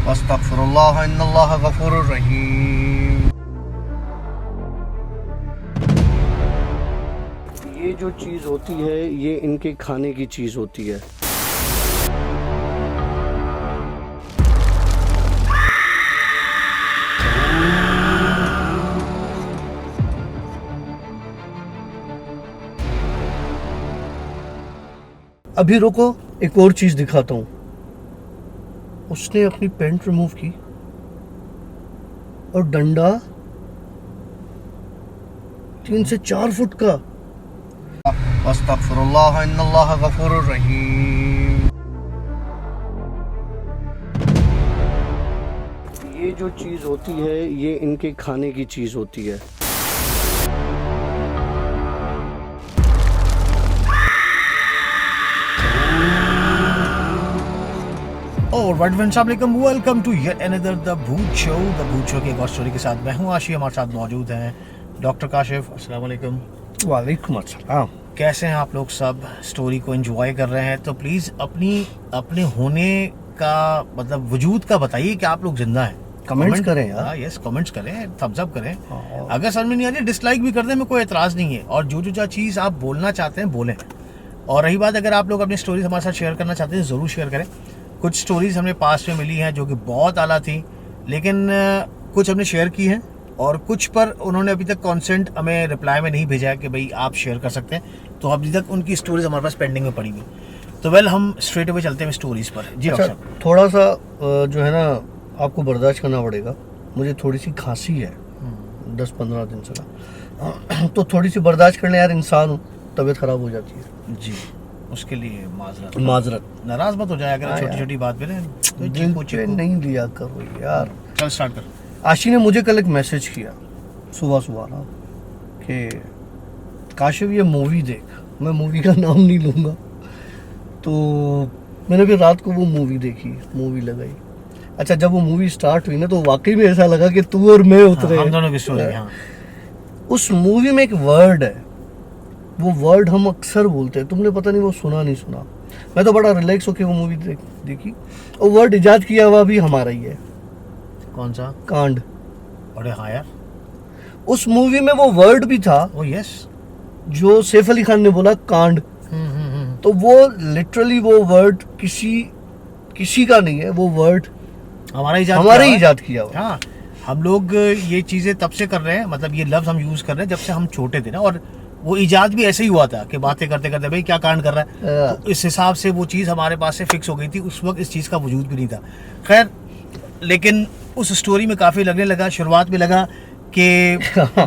अस्तगफिरुल्लाह इन्नल्लाह गफूरुर रहीम। ये जो चीज़ होती है ये इनके खाने की चीज़ होती है। अभी रुको, एक और चीज़ दिखाता हूँ। उसने अपनी पैंट रिमूव की और डंडा 3 से 4 फुट का। अस्तगफिरुल्लाह इन्नल्लाह गफूरुर रहीम। ये जो चीज़ होती है ये इनके खाने की चीज़ होती है। Welcome to yet another the Bhoot show. The Bhoot show की एक और स्टोरी के साथ मैं हूँ आशी। हमारे साथ मौजूद हैं डॉक्टर काशिफ। अस्सलाम वालेकुम। वालेकुम अस्सलाम। कैसे हैं आप लोग? सब स्टोरी को एंजॉय कर रहे हैं? तो प्लीज़ अपने होने का मतलब वजूद का बताइए कि आप लोग जिंदा हैं। कमेंट्स करें यार। हाँ यस, कमेंट्स करें, थम्स अप करें। हाँ। अगर समझ में नहीं आ रही डिसलाइक भी कर दें, में कोई एतराज़ नहीं है। और जो चीज़ आप बोलना चाहते हैं बोलें। और रही बात, अगर आप लोग अपनी स्टोरीज हमारे साथ शेयर करना चाहते हैं ज़रूर शेयर करें। कुछ स्टोरीज हमें पास में मिली हैं जो कि बहुत आला थी, लेकिन कुछ हमने शेयर की हैं और कुछ पर उन्होंने अभी तक कॉन्सेंट हमें रिप्लाई में नहीं भेजा है कि भाई आप शेयर कर सकते हैं। तो अभी तक उनकी स्टोरीज हमारे पास पेंडिंग में पड़ी हुई। तो वेल, हम स्ट्रेट अवे चलते हैं स्टोरीज पर। जी अच्छा, डॉक्टर थोड़ा सा जो है ना आपको बर्दाश्त करना पड़ेगा। मुझे थोड़ी सी खांसी है 10-15 दिन से ना, तो थोड़ी सी बर्दाश्त करने यार, इंसान हूँ, तबीयत खराब हो जाती है जी, उसके लिए माजरत। नाराज मत हो जाए अगर हाँ छोटी छोटी बात पे ना, तो दिल पे नहीं लिया करो यार। चल स्टार्ट कर। आशी ने मुझे कल एक मैसेज किया सुबह ना कि काशिफ ये मूवी देख। मैं मूवी का नाम नहीं लूँगा। तो मैंने फिर रात को वो मूवी देखी, मूवी लगाई। अच्छा, जब वो मूवी स्टार्ट हुई ना तो वाकई में ऐसा लगा कि तू और मैं उतरे। हम दोनों की स्टोरी। हाँ। उस मूवी में एक वर्ड है, वो वर्ड हम अक्सर बोलते हैं, तुमने पता नहीं वो सुना नहीं सुना। मैं तो बड़ा रिलैक्स होके वो मूवी देखी। और वर्ड इजाद किया हुआ भी हमारा ही है। कौन सा? कांड। अरे हाँ यार, उस मूवी में वो वर्ड भी था। ओ यस, जो सैफ अली खान ने बोला कांड। तो वो लिटरली वो वर्ड किसी का नहीं है, वो वर्ड हमारा इजाद किया हुआ। हाँ, हम लोग ये चीज़ें तब से कर रहे हैं, मतलब ये लफ्ज़ हम यूज़ कर रहे हैं जब से हम छोटे थे ना। और वो इजाद भी ऐसे ही हुआ था कि बातें करते करते भाई क्या कांड कर रहा है, तो इस हिसाब से वो चीज़ हमारे पास से फिक्स हो गई थी। उस वक्त इस चीज़ का वजूद भी नहीं था। खैर, लेकिन उस स्टोरी में काफ़ी लगने लगा। शुरुआत में लगा कि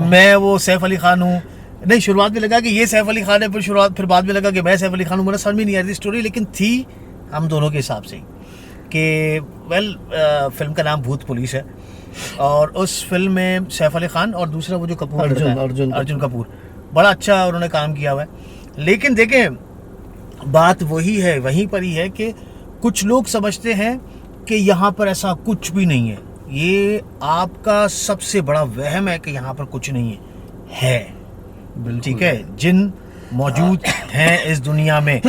मैं वो सैफ अली खान हूँ, नहीं शुरुआत में लगा कि ये सैफ अली खान है, फिर बाद में लगा कि मैं सैफ अली खान हूँ। मुझे समझ में नहीं आ रही स्टोरी, लेकिन थी हम दोनों के हिसाब से कि वेल, फिल्म का नाम भूत पुलिस है। और उस फिल्म में सैफ अली खान और दूसरा वो जो कपूर, अर्जुन कपूर, बड़ा अच्छा उन्होंने काम किया हुआ है। लेकिन देखें, बात वही है, वहीं पर ही है कि कुछ लोग समझते हैं कि यहाँ पर ऐसा कुछ भी नहीं है। ये आपका सबसे बड़ा वहम है कि यहाँ पर कुछ नहीं है। ठीक है, जिन मौजूद हैं इस दुनिया में,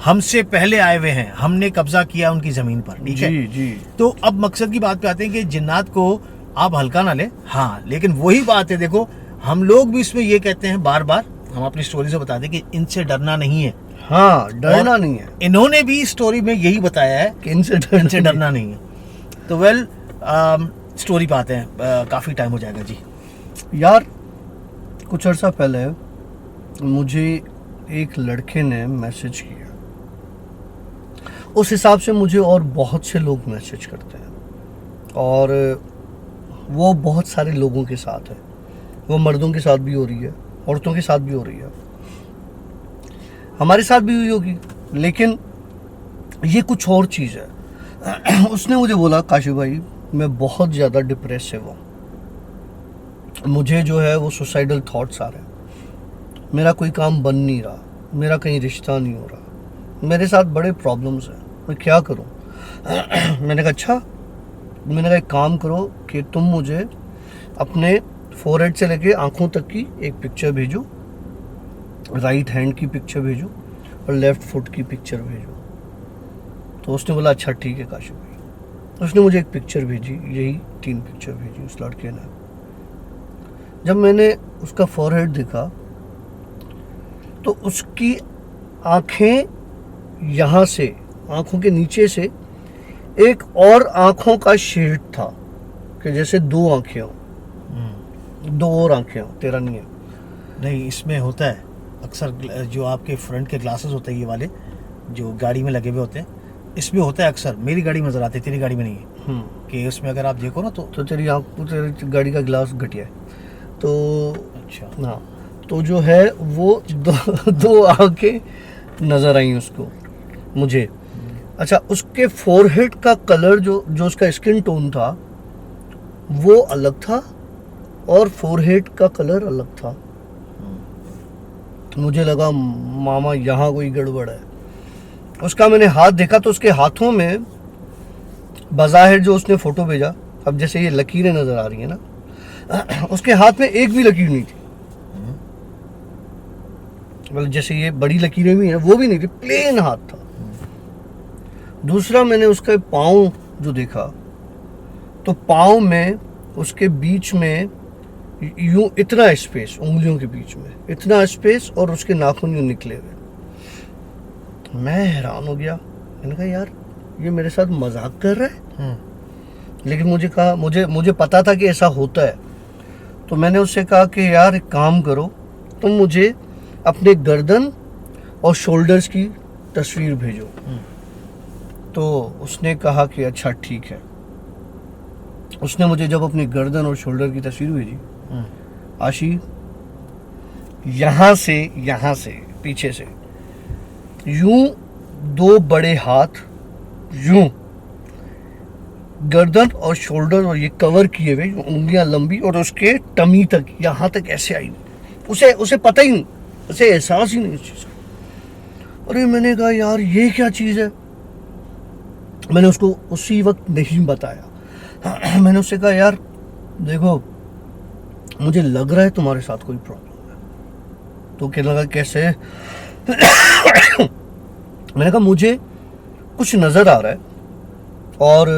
हमसे पहले आए हुए हैं, हमने कब्जा किया उनकी जमीन पर। ठीक है जी। तो अब मकसद की बात पे आते हैं कि जिन्नात को आप हल्का ना लें। हाँ, लेकिन वही बात है, देखो हम लोग भी इसमें ये कहते हैं बार बार हम अपनी स्टोरी से बता दें कि इनसे डरना नहीं है। हाँ, डरना और नहीं है इन्होंने भी स्टोरी में यही बताया है कि इनसे इनसे डरना नहीं है। तो वेल स्टोरी पे आते हैं, काफ़ी टाइम हो जाएगा जी। यार, कुछ अर्सा पहले मुझे एक लड़के ने मैसेज किया। उस हिसाब से मुझे और बहुत से लोग मैसेज करते हैं, और वो बहुत सारे लोगों के साथ है। वो मर्दों के साथ भी हो रही है, औरतों के साथ भी हो रही है, हमारे साथ भी हुई होगी, लेकिन ये कुछ और चीज़ है। उसने मुझे बोला, काशिफ भाई मैं बहुत ज़्यादा डिप्रेसिव हूँ, मुझे जो है वो सुसाइडल थॉट्स आ रहे हैं, मेरा कोई काम बन नहीं रहा, मेरा कहीं रिश्ता नहीं हो रहा, मेरे साथ बड़े प्रॉब्लम्स हैं, मैं क्या करूँ। मैंने कहा अच्छा। मैंने कहा एक काम करो कि तुम मुझे अपने फोरहेड से लेके आंखों तक की एक पिक्चर भेजो, राइट हैंड की पिक्चर भेजो और लेफ्ट फुट की पिक्चर भेजो। तो उसने बोला अच्छा ठीक है काशिफ भाई। उसने मुझे एक पिक्चर भेजी, यही 3 पिक्चर भेजी उस लड़के ने। जब मैंने उसका फोरहेड देखा तो उसकी आंखें यहाँ से, आंखों के नीचे से एक और आंखों का शेड था कि जैसे 2 आंखें हों, 2 और आंखें हों, तेरा नहीं है। नहीं, इसमें होता है अक्सर, जो आपके फ्रंट के ग्लासेस होते हैं ये वाले जो गाड़ी में लगे हुए होते हैं, इसमें होता है अक्सर। मेरी गाड़ी में नजर आती है, तेरी गाड़ी में नहीं है। कि उसमें अगर आप देखो ना तो तेरी तेरी गाड़ी का ग्लास घटिया है तो। अच्छा। हाँ, तो जो है वो 2 आंखें नजर आई उसको, मुझे। अच्छा, उसके फोरहेड का कलर, जो उसका स्किन टोन था वो अलग था और फोरहेड का कलर अलग था। मुझे लगा मामा यहाँ कोई गड़बड़ है। उसका मैंने हाथ देखा तो उसके हाथों में बज़ाहिर जो उसने फोटो भेजा, अब जैसे ये लकीरें नजर आ रही है ना, उसके हाथ में एक भी लकीर नहीं थी। मतलब जैसे ये बड़ी लकीरें भी हैं वो भी नहीं थी, प्लेन हाथ था। दूसरा, मैंने उसका पाँव जो देखा तो पाँव में उसके बीच में यूं इतना स्पेस, उंगलियों के बीच में इतना स्पेस, और उसके नाखून यूं निकले हुए। मैं हैरान हो गया। मैंने कहा यार ये मेरे साथ मजाक कर रहा है। लेकिन मुझे पता था कि ऐसा होता है। तो मैंने उससे कहा कि यार एक काम करो, तुम मुझे अपने गर्दन और शोल्डर्स की तस्वीर भेजो। तो उसने कहा कि अच्छा ठीक है। उसने मुझे जब अपनी गर्दन और शोल्डर की तस्वीर भेजी, आशी यहाँ से पीछे से यूं 2 बड़े हाथ यूं गर्दन और शोल्डर और ये कवर किए हुए, उंगलियां लंबी, और उसके टमी तक यहाँ तक ऐसे आई। उसे पता ही नहीं, उसे एहसास ही नहीं इस चीज़ का। अरे मैंने कहा यार ये क्या चीज़ है। मैंने उसको उसी वक्त नहीं बताया। मैंने उससे कहा यार देखो मुझे लग रहा है तुम्हारे साथ कोई प्रॉब्लम है। तो कहने लगा कैसे। मैंने कहा मुझे कुछ नज़र आ रहा है और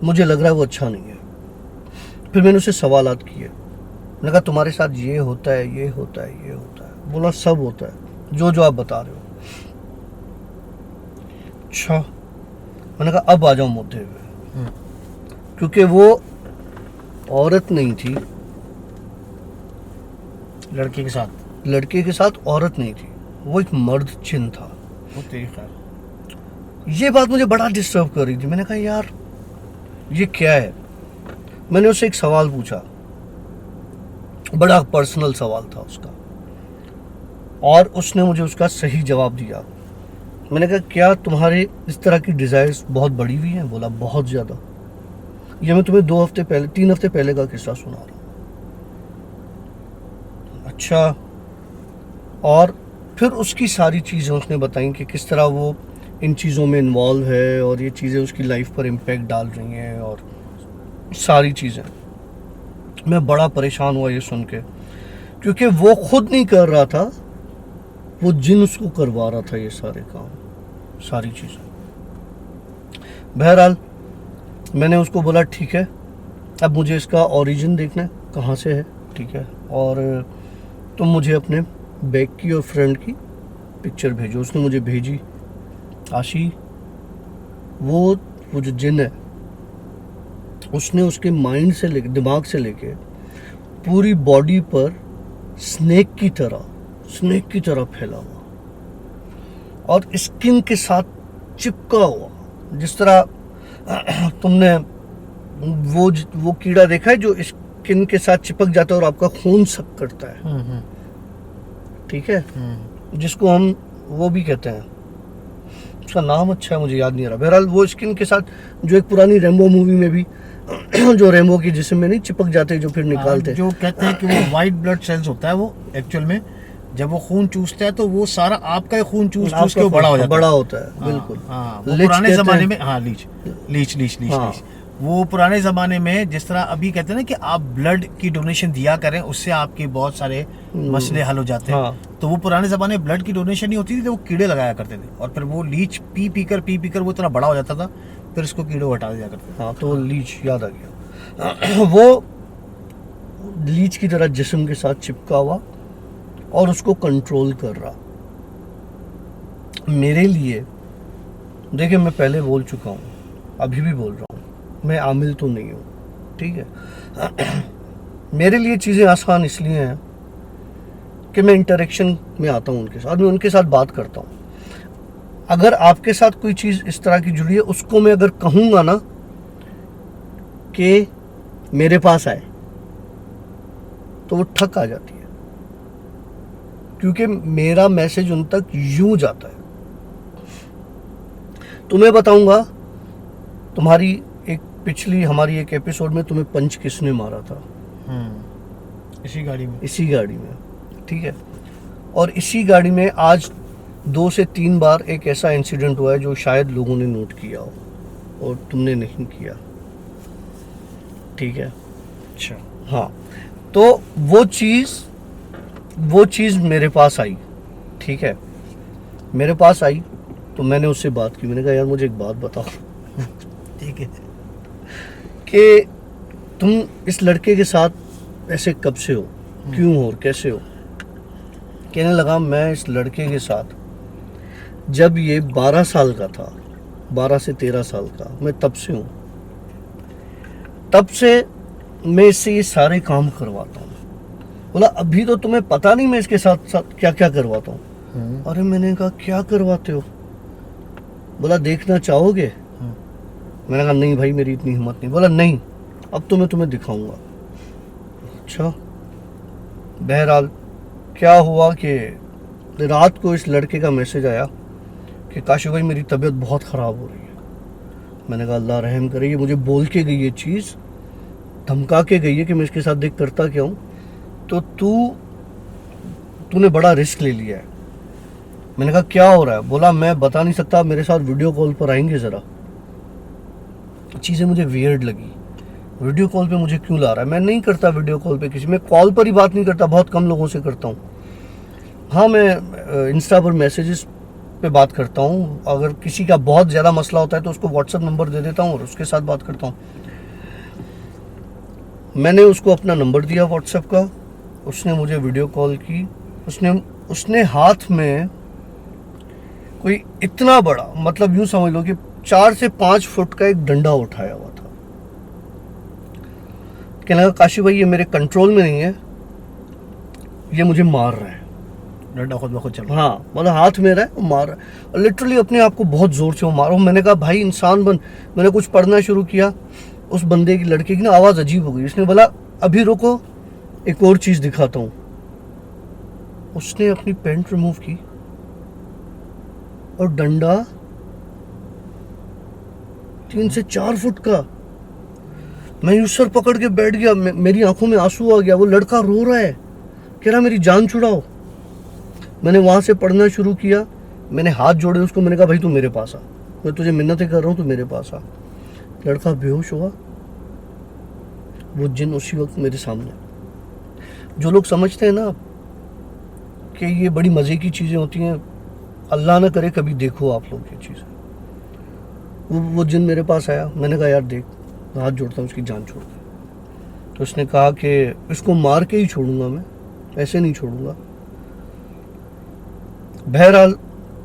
मुझे लग रहा है वो अच्छा नहीं है। फिर मैंने उससे सवालात किए। मैंने कहा तुम्हारे साथ ये होता है, ये होता है, ये होता है। बोला सब होता है जो आप बता रहे हो। अच्छा, मैंने कहा अब आ जाओ मुद्दे पे। क्योंकि वो औरत नहीं थी, लड़के के साथ औरत नहीं थी, वो एक मर्द चिन्ह था। वो तेरी खैर। ये बात मुझे बड़ा डिस्टर्ब कर रही थी। मैंने कहा यार ये क्या है। मैंने उससे एक सवाल पूछा, बड़ा पर्सनल सवाल था उसका, और उसने मुझे उसका सही जवाब दिया। मैंने कहा क्या तुम्हारे इस तरह की डिज़ायर्स बहुत बड़ी हुई हैं। बोला बहुत ज़्यादा। ये मैं तुम्हें 3 हफ्ते पहले का किस्सा सुना रहा हूँ। अच्छा, और फिर उसकी सारी चीज़ें उसने बताई कि किस तरह वो इन चीज़ों में इन्वॉल्व है और ये चीज़ें उसकी लाइफ पर इम्पेक्ट डाल रही हैं और सारी चीज़ें। मैं बड़ा परेशान हुआ ये सुन के, क्योंकि वो खुद नहीं कर रहा था, वो जिन उसको करवा रहा था ये सारे काम, सारी चीज़ें। बहरहाल मैंने उसको बोला ठीक है, अब मुझे इसका ओरिजिन देखना है, कहाँ से है, ठीक है, और तुम मुझे अपने बैक की और फ्रंट की पिक्चर भेजो। उसने मुझे भेजी, आशी वो जो जिन है उसने उसके माइंड से लेके, दिमाग से लेके पूरी बॉडी पर स्नेक की तरह फैला हुआ और स्किन के साथ चिपका हुआ। जिस तरह तुमने वो कीड़ा देखा है जो स्किन के साथ चिपक जाता है और आपका खून सक करता है, ठीक है, जिसको हम वो भी कहते हैं, उसका नाम अच्छा है मुझे याद नहीं आ रहा। बहरहाल वो स्किन के साथ जो एक पुरानी रेम्बो मूवी में भी जो रेम्बो की जिस्म में नहीं चिपक जाते जो फिर निकालते, जो कहते हैं कि वो वाइट ब्लड सेल्स होता है, वो एक्चुअल में जब वो खून चूसता है तो वो सारा आपका ही खून चूस के वो बड़ा होता है। बिल्कुल। वो पुराने जमाने में, हाँ, लीच हाँ। वो पुराने ज़माने में जिस तरह अभी कहते हैं ना कि आप ब्लड की डोनेशन दिया करें, उससे आपके बहुत सारे मसले हल हो जाते हैं। हाँ। तो वो पुराने ज़माने में ब्लड की डोनेशन नहीं होती थी तो वो कीड़े लगाया करते थे और फिर वो लीच पी कर वो इतना बड़ा हो जाता था, फिर इसको कीड़े हटा दिया करते थे। हाँ, तो लीच याद आ गया। वो लीच की तरह जिस्म के साथ चिपका हुआ और उसको कंट्रोल कर रहा। मेरे लिए, देखिए मैं पहले बोल चुका हूँ, अभी भी बोल रहा हूँ, मैं आमिल तो नहीं हूँ, ठीक है। मेरे लिए चीज़ें आसान इसलिए हैं कि मैं इंटरेक्शन में आता हूँ उनके साथ, मैं उनके साथ बात करता हूँ। अगर आपके साथ कोई चीज़ इस तरह की जुड़ी है, उसको मैं अगर कहूँगा ना कि मेरे पास आए, तो वो ठक आ जाती है, क्योंकि मेरा मैसेज उन तक यूं जाता है। तुम्हें बताऊंगा, तुम्हारी हमारी एक एपिसोड में तुम्हें पंच किसने मारा था? इसी गाड़ी में, ठीक है। और इसी गाड़ी में आज 2 से 3 बार एक ऐसा इंसिडेंट हुआ है जो शायद लोगों ने नोट किया हो और तुमने नहीं किया, ठीक है। अच्छा, हाँ, तो वो चीज़ मेरे पास आई, ठीक है। मेरे पास आई तो मैंने उससे बात की। मैंने कहा यार मुझे एक बात बताओ, ठीक है, कि तुम इस लड़के के साथ ऐसे कब से हो, क्यों हो और कैसे हो? कहने लगा मैं इस लड़के के साथ जब ये 12 साल का था, 12 से 13 साल का, मैं तब से हूँ, तब से मैं इससे ये सारे काम करवाता हूँ। बोला अभी तो तुम्हें पता नहीं मैं इसके साथ साथ क्या क्या करवाता हूँ। अरे मैंने कहा क्या करवाते हो? बोला देखना चाहोगे? मैंने कहा नहीं भाई मेरी इतनी हिम्मत नहीं। बोला नहीं, अब तो मैं तुम्हें दिखाऊंगा। अच्छा, बहरहाल क्या हुआ कि रात को इस लड़के का मैसेज आया कि काशू भाई मेरी तबीयत बहुत ख़राब हो रही है। मैंने कहा अल्लाह रहम करे, ये मुझे बोल के गई ये चीज़, धमका के गई है कि मैं इसके साथ देख करता क्या हूँ, तो तूने बड़ा रिस्क ले लिया है। मैंने कहा क्या हो रहा है? बोला मैं बता नहीं सकता, मेरे साथ वीडियो कॉल पर आएंगे ज़रा। चीज़ें मुझे वियर्ड लगी, वीडियो कॉल पे मुझे क्यों ला रहा है? मैं नहीं करता वीडियो कॉल पे किसी, मैं कॉल पर ही बात नहीं करता, बहुत कम लोगों से करता हूँ। हाँ, मैं इंस्टा पर मैसेजेस पे बात करता हूँ, अगर किसी का बहुत ज़्यादा मसला होता है तो उसको व्हाट्सएप नंबर दे देता हूँ और उसके साथ बात करता हूँ। मैंने उसको अपना नंबर दिया व्हाट्सएप का, उसने मुझे वीडियो कॉल की। उसने हाथ में कोई इतना बड़ा, मतलब यूँ समझ लो कि 4 से 5 फुट का एक डंडा उठाया हुआ था। कहने लगा काशी भाई ये मेरे कंट्रोल में नहीं है, ये मुझे मार रहा है। डंडा खुद ब खुद चल रहा है। हाँ, मतलब हाथ में रहा है, वो मार रहा है और लिटरली अपने आप को बहुत ज़ोर से वो मारो। मैंने कहा भाई इंसान बन। मैंने कुछ पढ़ना शुरू किया, उस बंदे की, लड़के की ना आवाज़ अजीब हो गई। उसने बोला अभी रुको, एक और चीज़ दिखाता हूँ। उसने अपनी पैंट रिमूव की और डंडा 3 से 4 फुट का। मैं यूं सर पकड़ के बैठ गया, मेरी आंखों में आंसू आ गया। वो लड़का रो रहा है, कह रहा मेरी जान छुड़ाओ। मैंने वहां से पढ़ना शुरू किया, मैंने हाथ जोड़े उसको, मैंने कहा भाई तू मेरे पास आ, मैं तुझे मिन्नतें कर रहा हूँ, तू मेरे पास आ। लड़का बेहोश हुआ, वो जिन उसी वक्त मेरे सामने। जो लोग समझते हैं ना कि ये बड़ी मज़े की चीज़ें होती हैं, अल्लाह ना करे कभी देखो आप लोग ये चीज़। वो जिन मेरे पास आया, मैंने कहा यार देख, हाथ जोड़ता हूँ, उसकी जान छोड़ दे। तो उसने कहा कि इसको मार के ही छोड़ूंगा मैं, ऐसे नहीं छोड़ूंगा। बहरहाल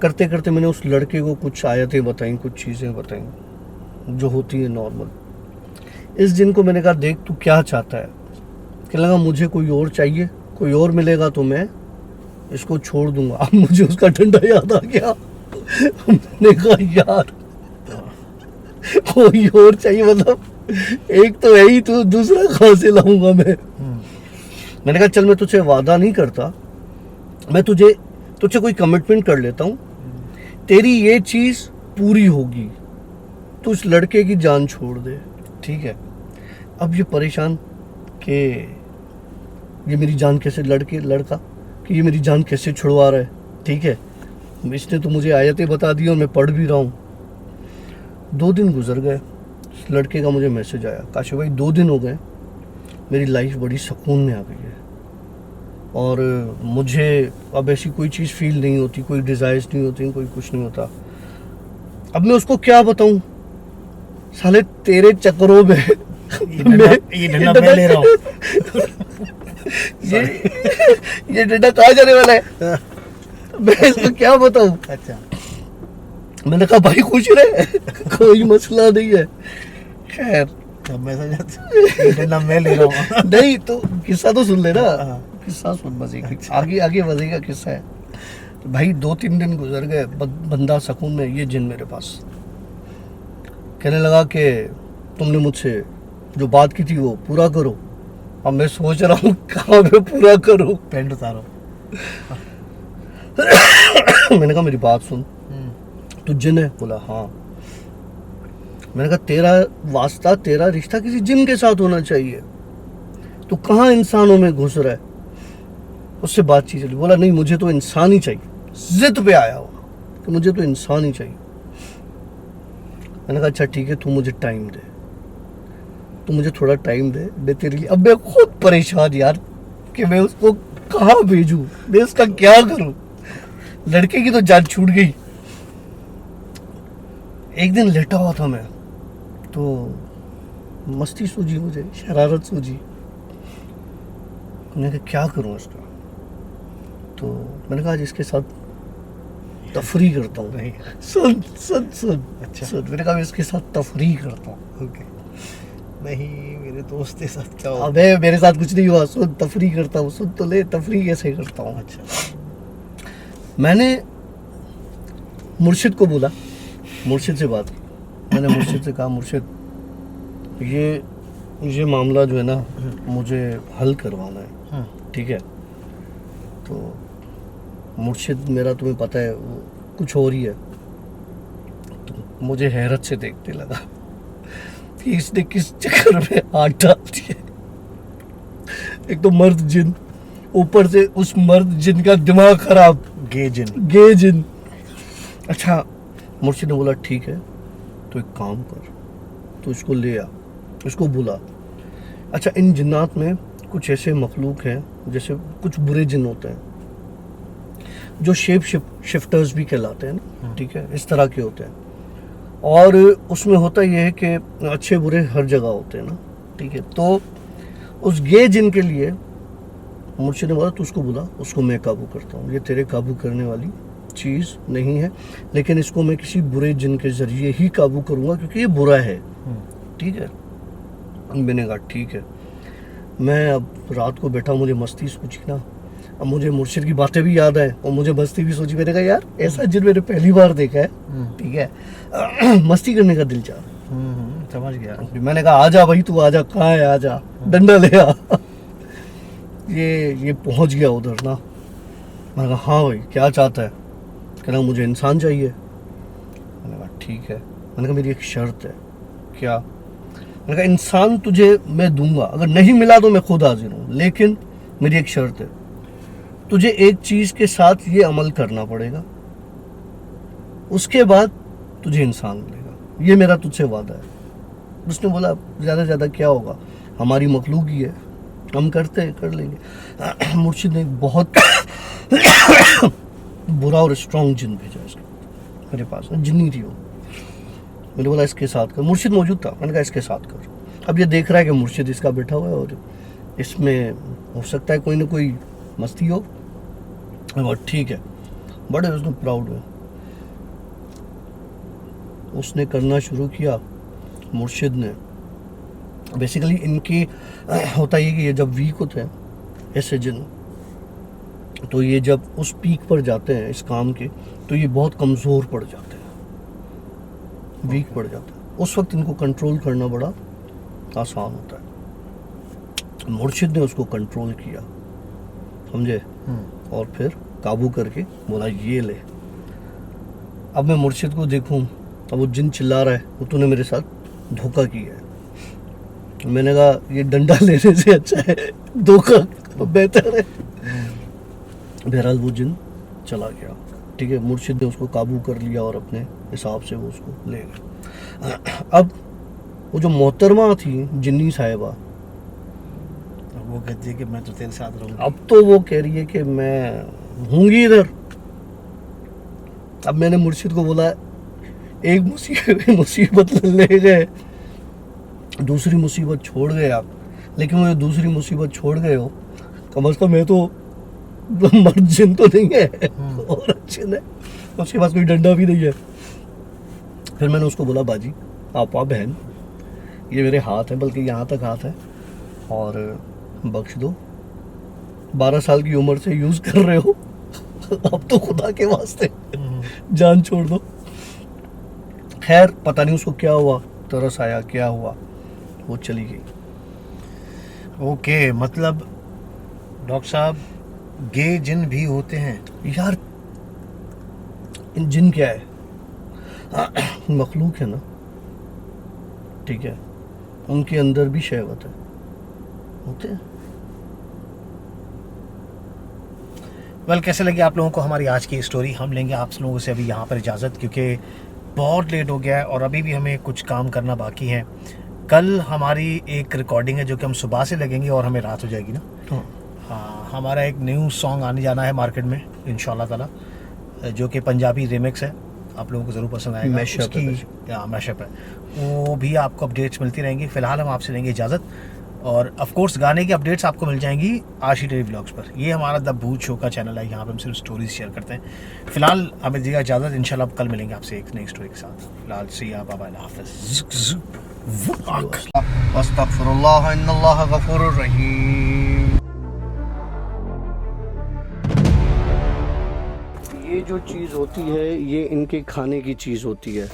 करते करते मैंने उस लड़के को कुछ आयतें बताई, कुछ चीज़ें बताई जो होती है नॉर्मल। इस दिन को मैंने कहा देख तू क्या चाहता है। कहने लगा मुझे कोई और चाहिए, कोई और मिलेगा तो मैं इसको छोड़ दूंगा। अब मुझे उसका डंडा याद आ गया। मैंने कहा यार कोई और चाहिए, मतलब एक तो है ही तू, दूसरा कहाँ से लाऊंगा मैं। मैंने कहा चल मैं तुझसे वादा नहीं करता, मैं तुझसे कोई कमिटमेंट कर लेता हूँ, तेरी ये चीज़ पूरी होगी, तू इस लड़के की जान छोड़ दे, ठीक है। अब ये परेशान कि ये मेरी जान कैसे, लड़का कि ये मेरी जान कैसे छुड़वा रहा है, ठीक है। इसने तो मुझे आयतें बता दी और मैं पढ़ भी रहा हूँ। 2 दिन गुजर गए, इस लड़के का मुझे मैसेज आया, काशी भाई 2 दिन हो गए, मेरी लाइफ बड़ी सुकून में आ गई है और मुझे अब ऐसी कोई चीज़ फील नहीं होती, कोई डिज़ायर्स नहीं होती, कोई कुछ नहीं होता। अब मैं उसको क्या बताऊं, साले तेरे चक्करों में ये डंडा मैं ले रहा हूँ। ये डंडा कहाँ जाने वाला है, मैं इसको क्या बताऊं। अच्छा, मैंने कहा भाई खुश रहे, कोई मसला नहीं है। खैर अब मैसेज ये डंडा मैं ले रहा हूँ। नहीं तो किस्सा तो सुन लेना, हाँ। किस्सा सुन मजेगा, आगे आगे मजेगा किस्सा है। तो भाई 2-3 दिन गुजर गए, बंदा सुकून में, ये जिन मेरे पास कहने लगा कि तुमने मुझसे जो बात की थी वो पूरा करो। अब मैं सोच रहा हूँ कहाँ पे पूरा करूँ। पेंट उतारो। मैंने कहा मेरी बात सुन, तू जिन है? बोला हाँ। मैंने कहा तेरा वास्ता, तेरा रिश्ता किसी जिन के साथ होना चाहिए, तू कहाँ इंसानों में घुस रहा है। उससे बातचीत चली, बोला नहीं मुझे तो इंसान ही चाहिए, जिद पे आया हो कि मुझे तो इंसान ही चाहिए। मैंने कहा अच्छा ठीक है, तू मुझे टाइम दे, तू मुझे थोड़ा टाइम दे, मैं तेरे लिए। अब मैं खुद परेशान यार कि मैं उसको कहाँ भेजूं, मैं उसका क्या करूं, लड़के की तो जान छूट गई। एक दिन लेटा हुआ था मैं, तो मस्ती सूझी मुझे, शरारत सूझी। मैंने कहा क्या करूं इसका, तो मैंने कहा आज इसके साथ तफरी करता हूँ। नहीं। सुन सुन सुन, अच्छा। सुन, मैंने कहा मैं इसके साथ तफरी करता हूँ। ओके, नहीं मेरे दोस्त के साथ जाओ। अबे मेरे साथ कुछ नहीं हुआ, सुन तफरी करता हूँ, सुन तो ले तफरी कैसे करता हूँ। अच्छा, मैंने मुर्शिद को बोला, मुर्शिद से बात की। मैंने मुर्शिद से कहा मुर्शिद ये मामला जो है ना मुझे हल करवाना है, ठीक है। तो मुर्शिद मेरा तुम्हें पता है वो कुछ और ही है। तो मुझे हैरत से देखने लगा कि इसने किस चक्कर में हाथ डाल दिया। एक तो मर्द जिन, ऊपर से उस मर्द जिन का दिमाग खराब, गे जिन। अच्छा मुर्शिद ने बोला ठीक है, तो एक काम कर, तो इसको ले आ, इसको बुला। अच्छा इन जिन्नात में कुछ ऐसे मखलूक हैं, जैसे कुछ बुरे जिन होते हैं जो शिफ्टर्स भी कहलाते हैं ना, ठीक है, इस तरह के होते हैं। और उसमें होता यह है कि अच्छे बुरे हर जगह होते हैं ना, ठीक है। तो उस गे जिन के लिए मुर्शिद ने बोला तू उसको बुला, उसको मैं काबू करता हूँ, ये तेरे काबू करने वाली चीज़ नहीं है, लेकिन इसको मैं किसी बुरे जिन के ज़रिए ही काबू करूँगा क्योंकि ये बुरा है, ठीक है। मैंने कहा ठीक है। मैं अब रात को बैठा, मुझे मस्ती सूझी ना, अब मुझे मुर्शिद की बातें भी याद आए और मुझे मस्ती भी सूझी। मैंने कहा यार ऐसा जिन मैंने पहली बार देखा है, ठीक है। मस्ती करने का दिल चाह, समझ गया। मैंने कहा आजा भाई तू आजा, कहाँ है, आजा, डंडा ले आ। ये पहुंच गया उधर ना। मैंने कहा हाँ भाई क्या चाहता है, कहना मुझे इंसान चाहिए। मैंने कहा ठीक है। मैंने कहा मेरी एक शर्त है। क्या? मैंने कहा इंसान तुझे मैं दूंगा, अगर नहीं मिला तो मैं खुद हाजिर हूँ, लेकिन मेरी एक शर्त है, तुझे एक चीज़ के साथ ये अमल करना पड़ेगा, उसके बाद तुझे इंसान मिलेगा, ये मेरा तुझसे वादा है। उसने बोला ज़्यादा से ज़्यादा क्या होगा, हमारी मखलूक ही है, हम करते हैं, कर लेंगे। मुर्शिद ने बहुत बुरा और स्ट्रॉन्ग जिन भेजा इसके मेरे पास, जिन्नी थी वो। मैंने बोला इसके साथ कर, मुर्शिद मौजूद था, मैंने कहा इसके साथ कर। अब ये देख रहा है कि मुर्शिद इसका बैठा हुआ है और इसमें हो सकता है कोई ना कोई मस्ती हो। मैं बोला ठीक है। बड़े उसने प्राउड है। उसने करना शुरू किया मुर्शिद ने। बेसिकली इनकी होता ये कि ये जब वीक होते हैं ऐसे जिन, तो ये जब उस पीक पर जाते हैं इस काम के, तो ये बहुत कमज़ोर पड़ जाते हैं, वीक पड़ जाते हैं। उस वक्त इनको कंट्रोल करना बड़ा आसान होता है। मुर्शिद ने उसको कंट्रोल किया, समझे, और फिर काबू करके बोला ये ले। अब मैं मुर्शिद को देखूं, अब वो जिन चिल्ला रहा है वो तूने मेरे साथ धोखा किया है। मैंने कहा ये डंडा लेने से अच्छा है धोखा बेहतर है। बहरहाल वो जिन चला गया, ठीक है। मुर्शिद ने उसको काबू कर लिया और अपने हिसाब से वो उसको ले गए। अब वो जो मोहतरमा थी जिन्नी साहिबा, वो कहती है कि मैं तो तेरे साथ रहूँगी। अब तो वो कह रही है कि मैं हूँगी इधर। अब मैंने मुर्शिद को बोला एक मुसीबत ले गए, दूसरी मुसीबत छोड़ गए आप, लेकिन वो दूसरी मुसीबत छोड़ गए हो, कम अज़ कम मैं तो मर्द जिन तो नहीं है और अच्छे ने, उसके पास कोई डंडा भी नहीं है। फिर मैंने उसको बोला बाजी आप बहन, ये मेरे हाथ है, बल्कि यहाँ तक हाथ है, और बख्श दो। 12 साल की उम्र से यूज़ कर रहे हो, अब तो खुदा के वास्ते जान छोड़ दो। खैर पता नहीं उसको क्या हुआ, तरस आया क्या हुआ, वो चली गई। ओके, मतलब डॉक्टर साहब गे जिन भी होते हैं यार इन जिन क्या है, मखलूक है ना, ठीक है, उनके अंदर भी शहवत है, होते हैं। वेल, कैसे लगी आप लोगों को हमारी आज की स्टोरी? हम लेंगे आप लोगों से अभी यहाँ पर इजाज़त, क्योंकि बहुत लेट हो गया है और अभी भी हमें कुछ काम करना बाकी है। कल हमारी एक रिकॉर्डिंग है जो कि हम सुबह से लगेंगे और हमें रात हो जाएगी ना। हाँ, हमारा एक न्यू सॉन्ग आने जाना है मार्केट में इंशाल्लाह ताला, जो कि पंजाबी रिमिक्स है, आप लोगों को ज़रूर पसंद आएगा। मैशअप है, मैशअप है, वो भी आपको अपडेट्स मिलती रहेंगी। फ़िलहाल हम आपसे लेंगे इजाज़त, और ऑफ कोर्स गाने की अपडेट्स आपको मिल जाएंगी आशी टेरी व्लॉग्स पर। ये हमारा द भूत शो का चैनल है, यहाँ पे हम सिर्फ स्टोरीज शेयर करते हैं। फिलहाल हमें दीजिएगा इजाज़त, इंशाल्लाह कल मिलेंगे आपसे एक नई स्टोरी के साथ। फिलहाल से बाबा हाफ़िज़। अस्तगफिरुल्लाह इन्नल्लाह गफूरुर रहीम। ये जो चीज़ होती है ये इनके खाने की चीज़ होती है।